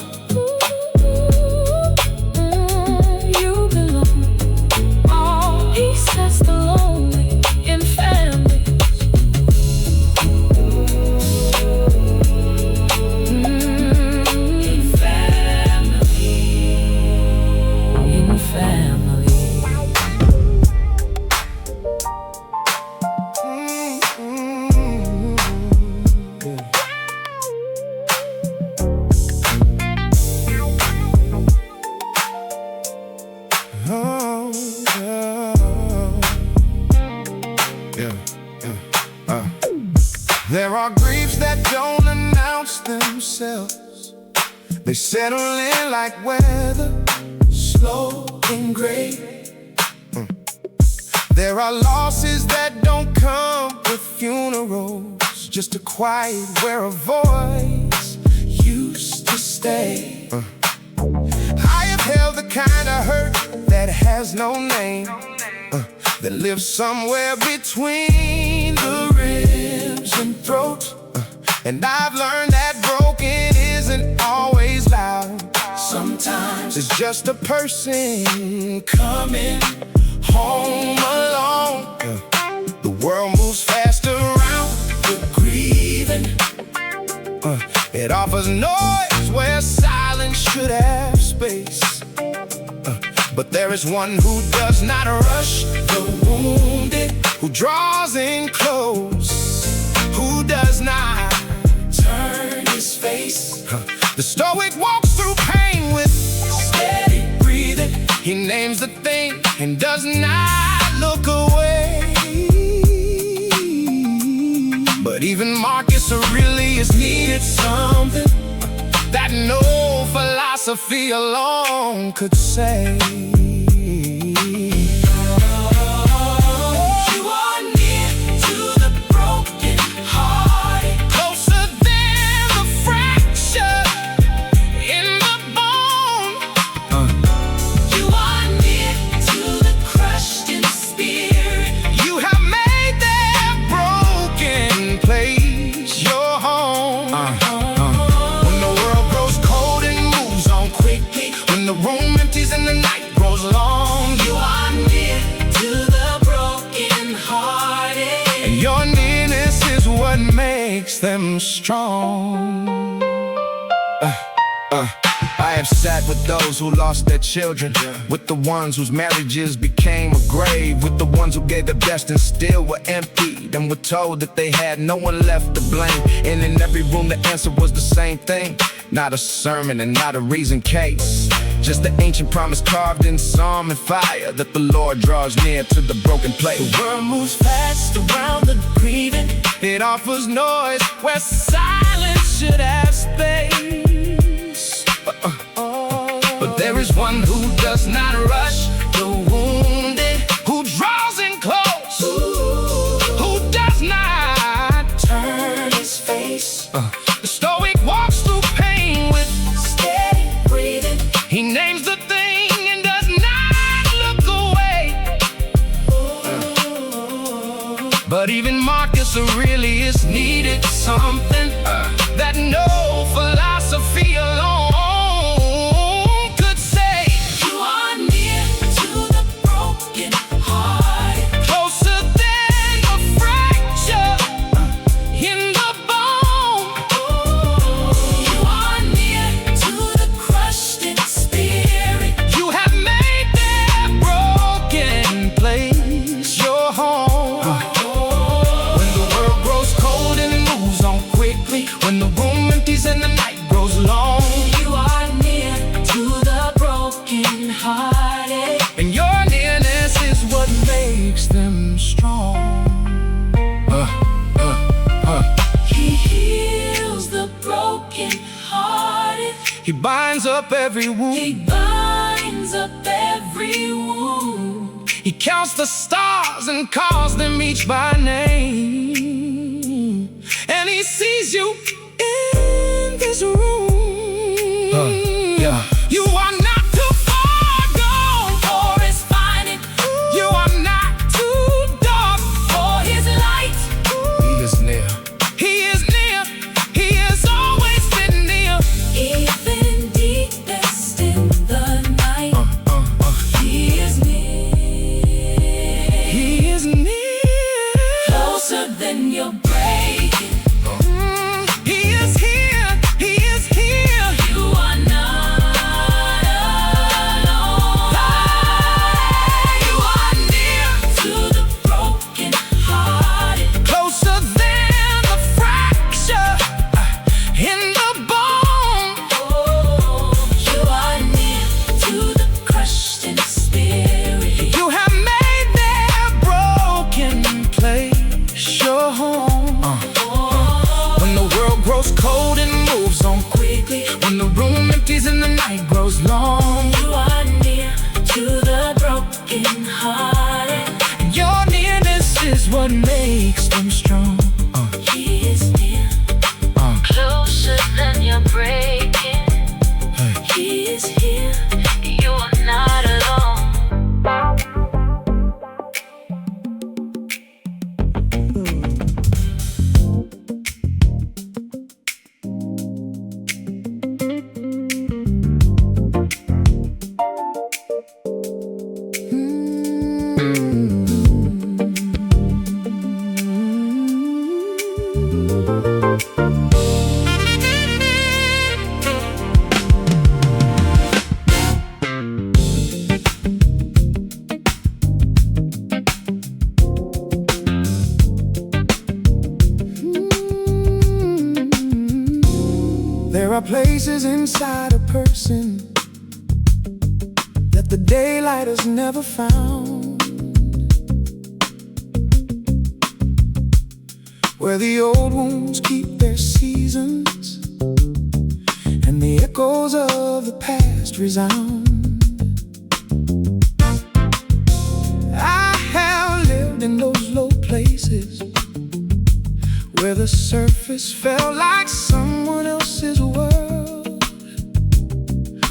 You belong. Oh, he sets the lonely in families. In family. In family. There are griefs that don't announce themselves. They settle in like weather, slow and gray. There are losses that don't come with funerals, just a quiet where a voice used to stay. I have held the kind of hurt that has no name, that lives somewhere between the ribs and throat. And I've learned that broken isn't always loud. Sometimes it's just a person coming home alone. The world moves fast around the grieving. It offers noise where silence should have space. But there is one who does not rush the wounded, who draws in close, who does not turn his face. The Stoic walks through pain with steady breathing. He names the thing and does not look away. But But even Marcus Aurelius needed something that no philosophy alone could say. Makes them strong. I have sat with those who lost their children, with the ones whose marriages became a grave, with the ones who gave the best and still were emptied and were told that they had no one left to blame. And in every room the answer was the same thing. Not a sermon and not a reasoned case, just the ancient promise carved in psalm and fire, that the Lord draws near to the broken place. The world moves fast around the grieving. It offers noise where silence should have space. But there is one who does not rush the wounded, who draws in close, who does not turn his face. The Stoic walks through pain with steady breathing. He names the thing and does not look away. But even Marcus Aurelius needed something that no philosophy alone could say. You are near to the broken heart, closer than a fracture in the bone. You are near to the crushed in spirit. You have made their broken place your home. When the world grows cold and moves on quickly, when the room empties and the night grows long, you are near to the broken hearted, and your nearness is what makes them strong. He heals the broken hearted. He binds up every wound. He binds up every wound. He counts the stars and calls them each by name. And he sees you in this room. You are not too far gone for his finding. You are not too dark for his light. He is near. He is near. He has always been near. Even deepest in the night. He is near. He is near. Closer than your breaking. He is here. He is here. You are not alone. You are near to the broken hearted, closer than the fracture in the bone. You are near to the crushed in spirit. You have made their broken place your home. When the world grows cold and moves on quickly, when the room empties and the night grows long, you are near to the broken hearted, and your nearness is what makes them strong. He is near, closer than your breaking. He is here. You are not alone. There are places inside a person that the daylight has never found, where the old wounds keep their seasons and the echoes of the past resound. I have lived in those low places where the surface felt like someone else's world,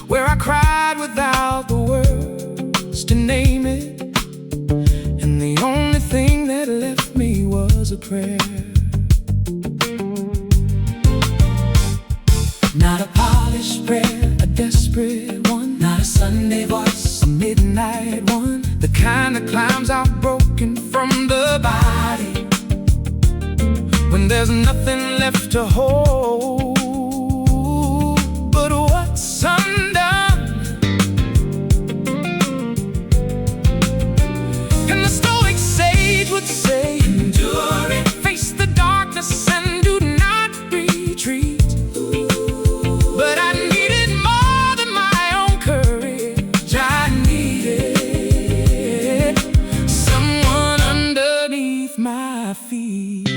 where I cried without the words to name it, and the only thing that left me was a prayer. Not a polished prayer, a desperate one. Not a Sunday voice, a midnight one. The kind that climbs out broken from the body when there's nothing left to hold but what's undone. And the stoic sage would say, endure it, face the darkness and do not retreat. But I needed more than my own courage. I needed someone underneath my feet.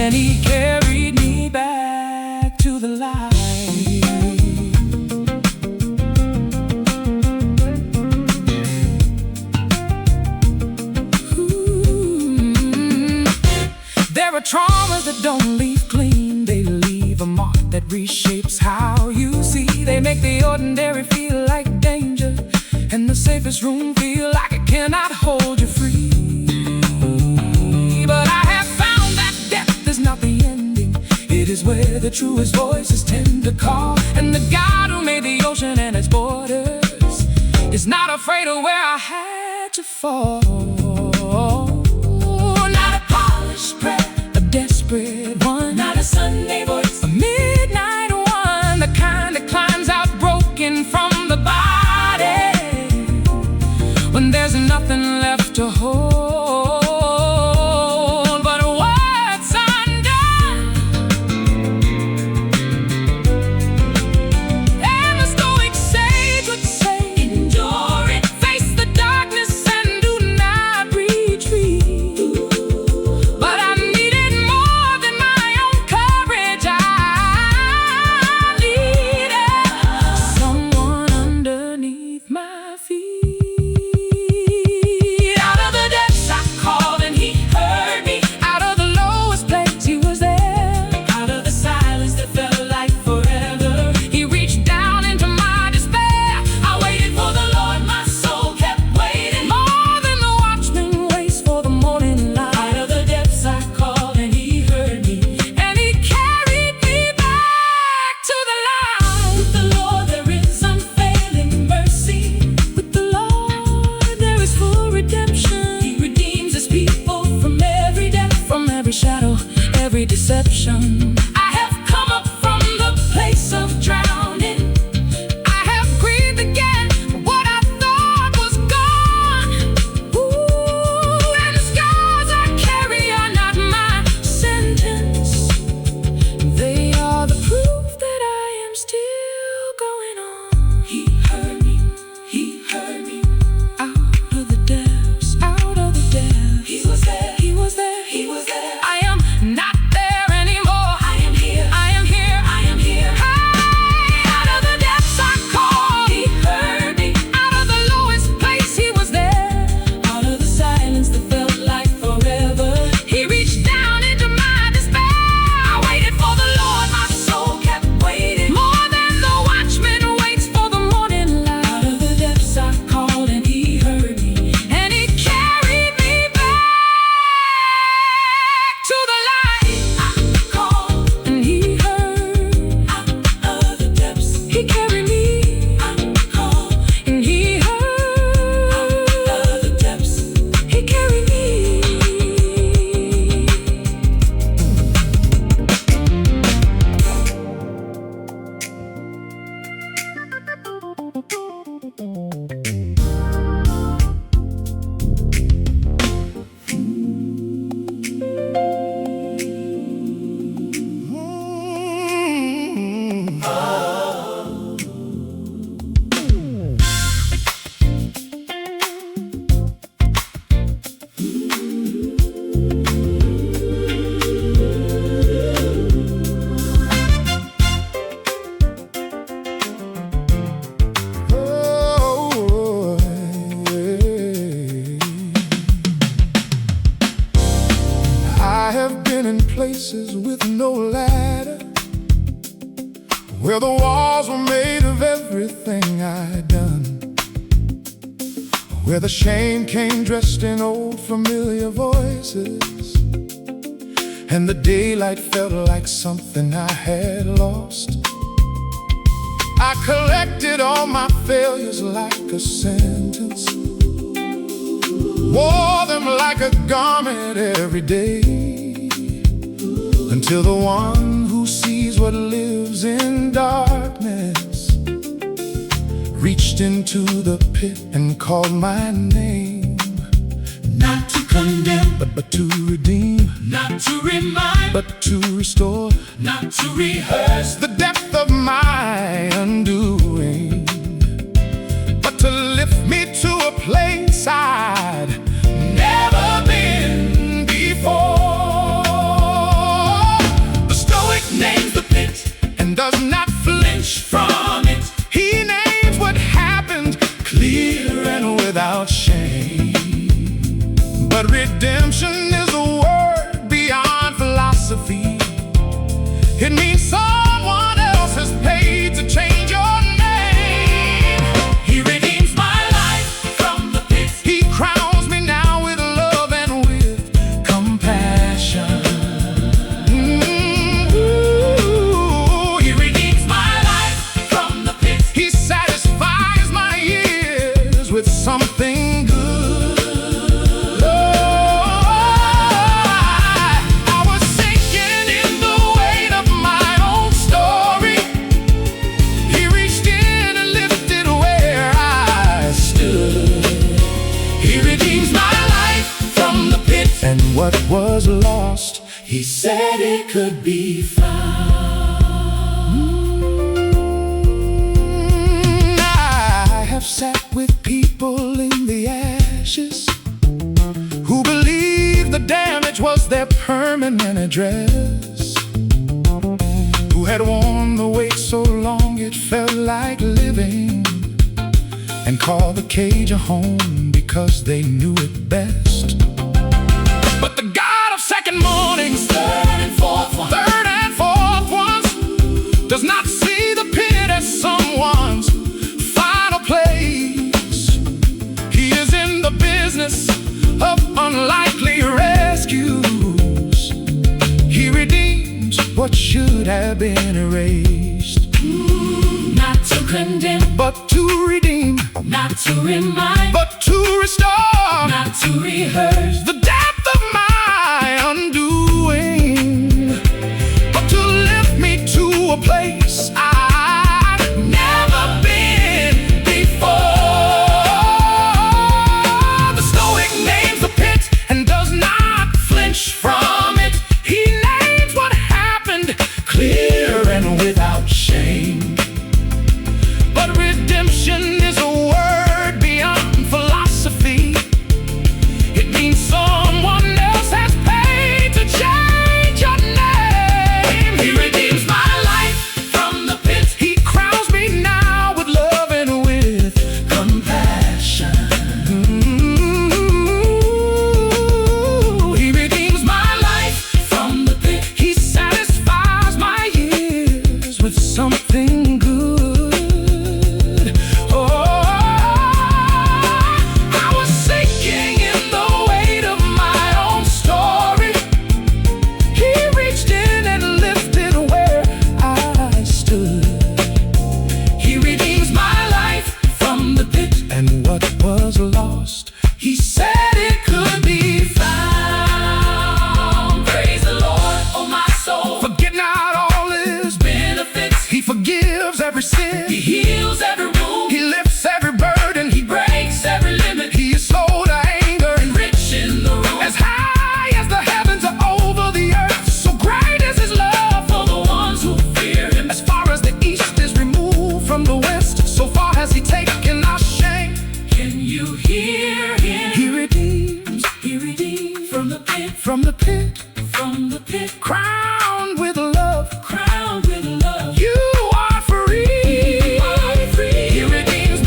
And he carried me back to the light. There are traumas that don't leave clean. They leave a mark that reshapes how you see. They make the ordinary feel like danger, and the safest room feel like it cannot hold you free. But I have found that death is not the ending. It is where the truest voices tend to call. And the God who made the ocean and its borders is not afraid of where I had to fall. Not a polished prayer, a desperate one. Not a Sunday voice, a midnight one. The kind that climbs out broken from the body when there's nothing left to hold. where the walls were made of everything I'd done, where the shame came dressed in old familiar voices, and the daylight felt like something I had lost. I collected all my failures like a sentence, wore them like a garment every day, until the one who sees what lives in darkness reached into the pit and called my name. Not to condemn, but to redeem, not to remind, but to restore, not to rehearse the depth of my undoing, but to lift me to a place I'd never been before. The Stoic names the pit And does not flinch from it. He names what happened clear and without shame. But redemption is a word beyond philosophy. It means someone else has paid to change your name. He redeems my life from the pit. He crowns me now with love and with compassion. He redeems my life from the pit. He satisfies my years with something good. And what was lost, He said it could be found. I have sat with people in the ashes who believed the damage was their permanent address, who had worn the weight so long it felt like living, and called the cage a home because they knew it best. But the God of second mornings, Third and fourth ones, does not see the pit as someone's final place. He is in the business of unlikely rescues. He redeems what should have been erased. Not to condemn, But to redeem, not to remind, but to restore, not to rehearse the depth of my undoing, but to lift me to a place I've never been before. The Stoic names the pit and does not flinch from it. He names what happened clear and without shame. But redemption is a word beyond philosophy. It means someone else has paid to change your name. He redeems my life from the pit. He crowns me now with love and with Compassion. He redeems my life From the pit. He satisfies my years with something good. Oh, I was sinking in the weight of my own story. He reached in and lifted where I stood. He redeems my life from the pit. And what was lost, He said it could be found. Praise the Lord, oh my soul. forget not all his Benefits. He forgives every sin. He heals every wound. He lifts every burden. He breaks every limit. He is slow to anger and Rich in the room. as high as the heavens are over the earth. So great is his love For the ones who fear Him. as far as the east is removed from the west. So far has he taken our shame. Can you hear Him? He redeems He redeems from the pit. from the pit, From the pit. crowned with love. Crowned with love. You are free. You are free. He redeems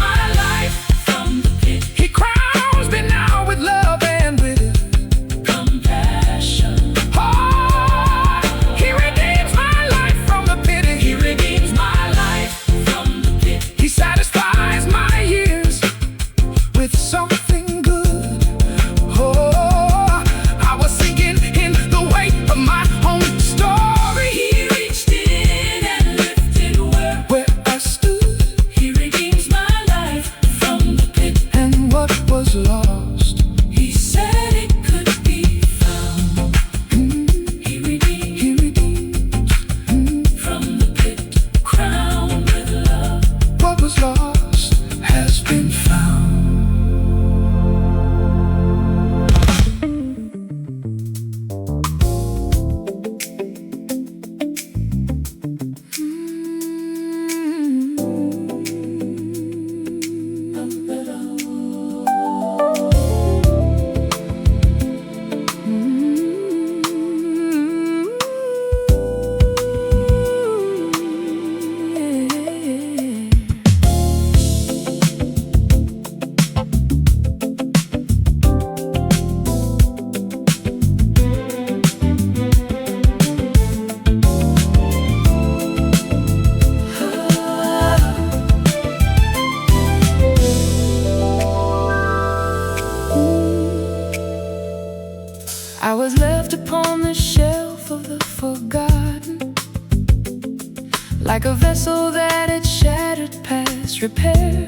like a vessel that had shattered past repair.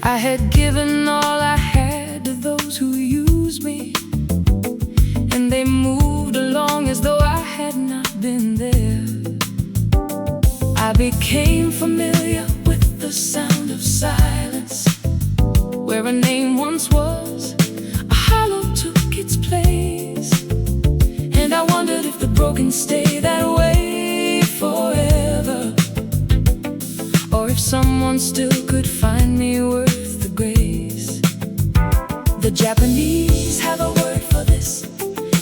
I had given all I had to those who used me, and they moved along as though I had not been there. I became familiar with the sound of silence. Where a name once was, a hollow took its place. And I wondered if the broken stay that way forever, or if someone still could find me worth the grace. The Japanese have a word for this.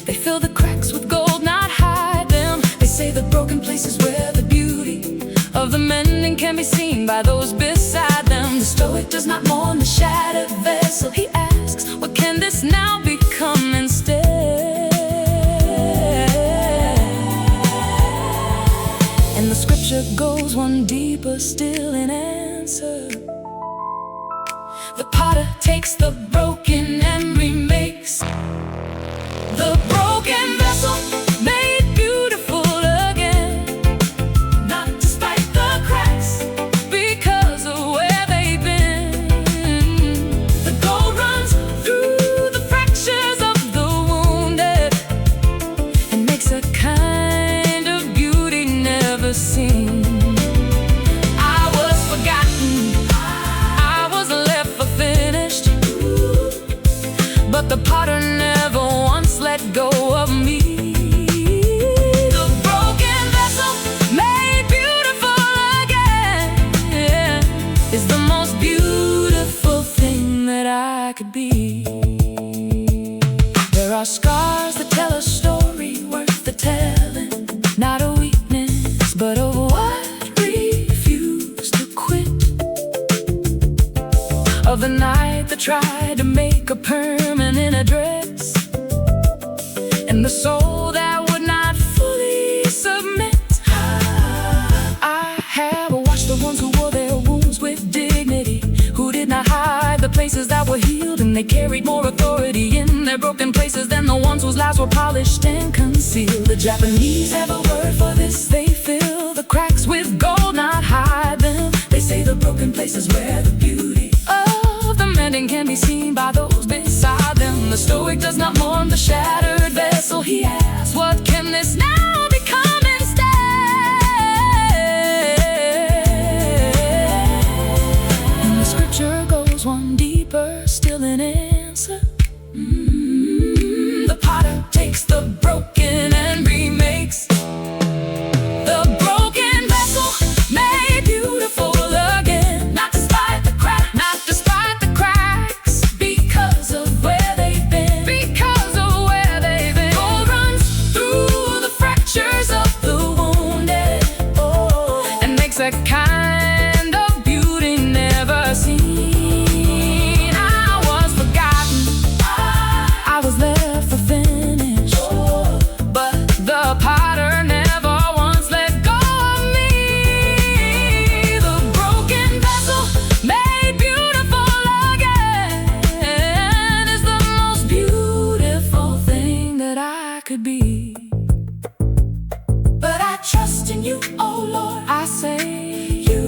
They fill the cracks with gold, not hide them. They say the broken places where the beauty of the mending can be seen by those beside them. The stoic does not mourn the shattered vessel. He asks, what can this now become instead? And the scripture goes one deeper still in answer. The potter takes the broken and remakes the broken vessel, made beautiful again. Not despite the cracks, because of where they've been. The gold runs through the fractures of the wounded and makes a kind of beauty never seen. I was forgotten, I was left for finished, but the potter never once let go of me. The broken vessel, made beautiful again, is the most beautiful thing that I could be. There are scars that tell a story worth the telling, not a weakness, but of what refused to quit. Of the night that tried to make a permanent address, and the soul that would not fully submit. I have watched the ones who wore their wounds with dignity, who did not hide the places that were healed, and they carried more authority in their broken places than the ones whose lives were polished and concealed. The Japanese have a word for this. They fill the cracks with gold, not hide them. They say the broken places where the beauty of the mending can be seen by those beside them. The stoic does not mourn the shattered vessel. He asks, what can this now become instead? And the scripture goes one deeper still in answer. The potter takes the broken and remakes the broken vessel, made beautiful again. Not despite the crack, not despite the cracks, because of where they've been, because of where they've been. Gold runs through the fractures of the wounded, and makes a kind of beauty never seen. I was forgotten, I was left for finish, but the potter never once let go of me. The broken vessel, made beautiful again, is the most beautiful thing that I could be. But I trust in you, oh Lord, I say, you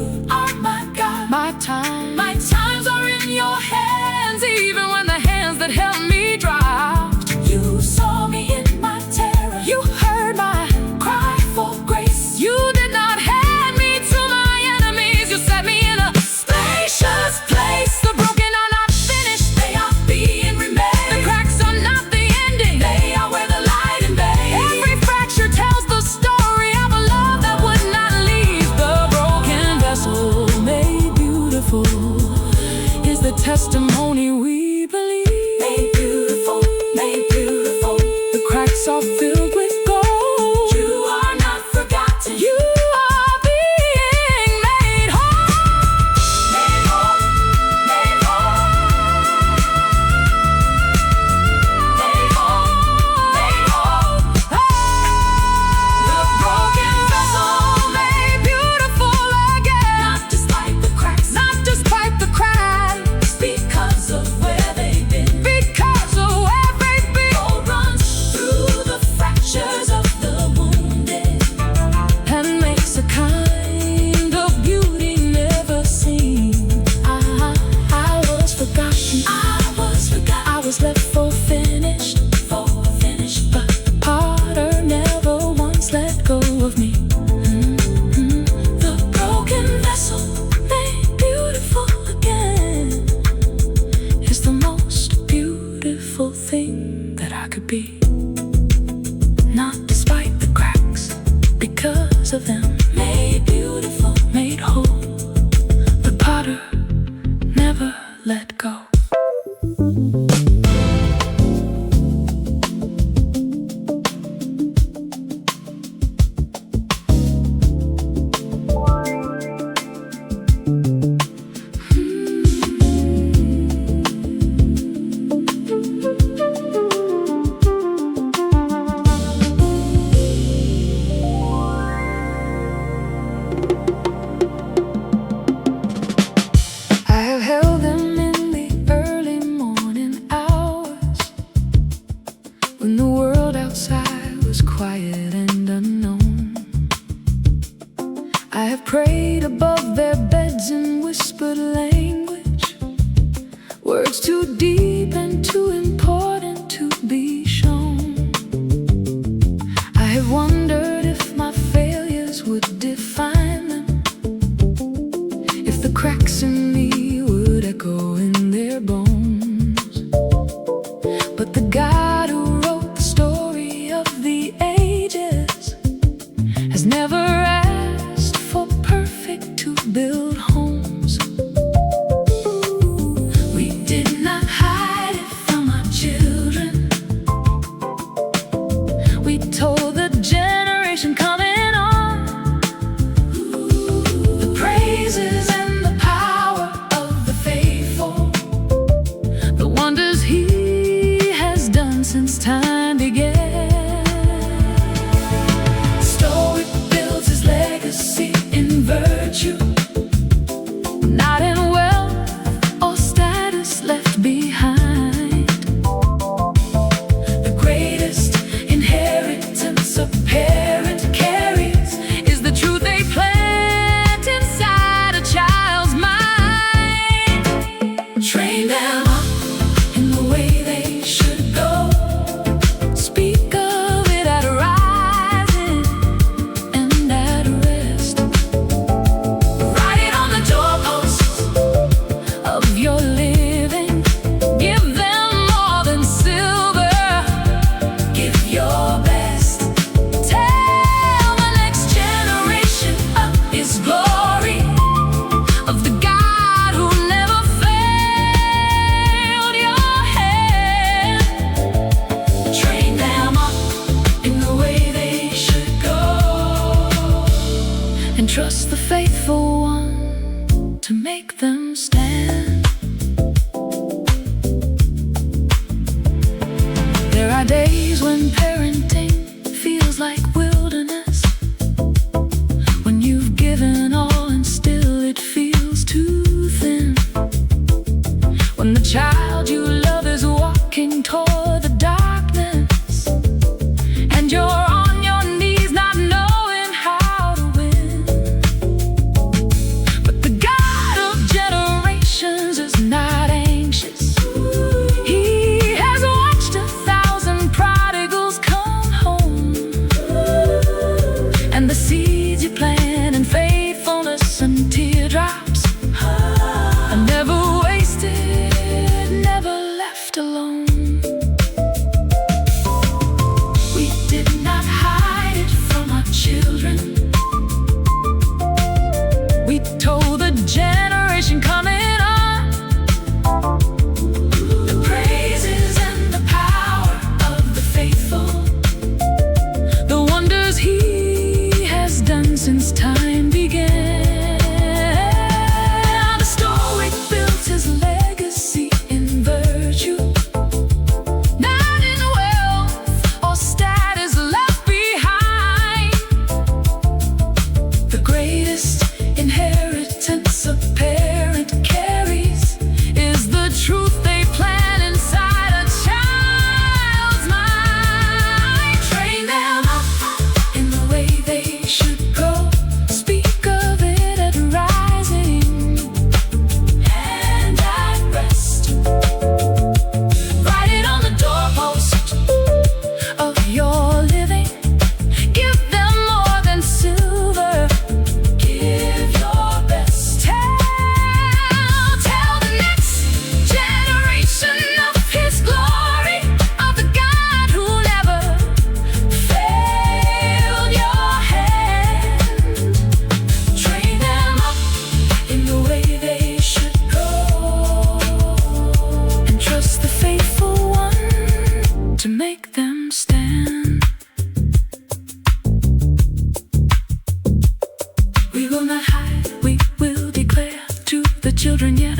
I have prayed above their beds in whispered language, words too deep and too important to be shown. I have wondered if my failures would define them, if the cracks in me would echo in their bones. But the God who wrote the story of the ages has never asked for perfect to build homes. We did not hide it from our children. We told the generation coming on the praises and the power of the faithful, the wonders He has done since time began. The story builds His legacy in virtue, not in wealth or status left behind. The greatest inheritance a parent carries is the truth they plant inside a child's mind. Train them up in the way they should go. Speak of it at rising and at rest. Write it on the doorposts of your living. Give them more than silver. Give your best. Tell the next generation of His glory, of the God who never failed your hand. Train them up in the way they should go, and trust the faithful one to make them stand. There are days when parenting feels like wilderness, when you've given all and still it feels too thin, when the child you love is walking toward the darkness and you're on your knees not knowing how to win. But the God of generations is not anxious. He has watched 1,000 prodigals come home, and the seeds you plant in faithfulness and teardrops are never wasted, never left alone. We did not hide it from our children. We told the generation coming on the praises and the power of the faithful, the wonders He has done since time began. The story built His legacy in virtue, not in wealth or status left behind. The greatest inheritance a parent carries is the truth they plant inside a child's mind. Train them up in the way they should go. Speak of it at rising and at rest. Write it on the doorpost of your living. Give them more than silver. Give your best. Tell the next generation of His glory, of the God who never failed your hand. Train them up in the way they should go, and trust the faithful one to make them stand. We will not hide, we will declare to the children, yes.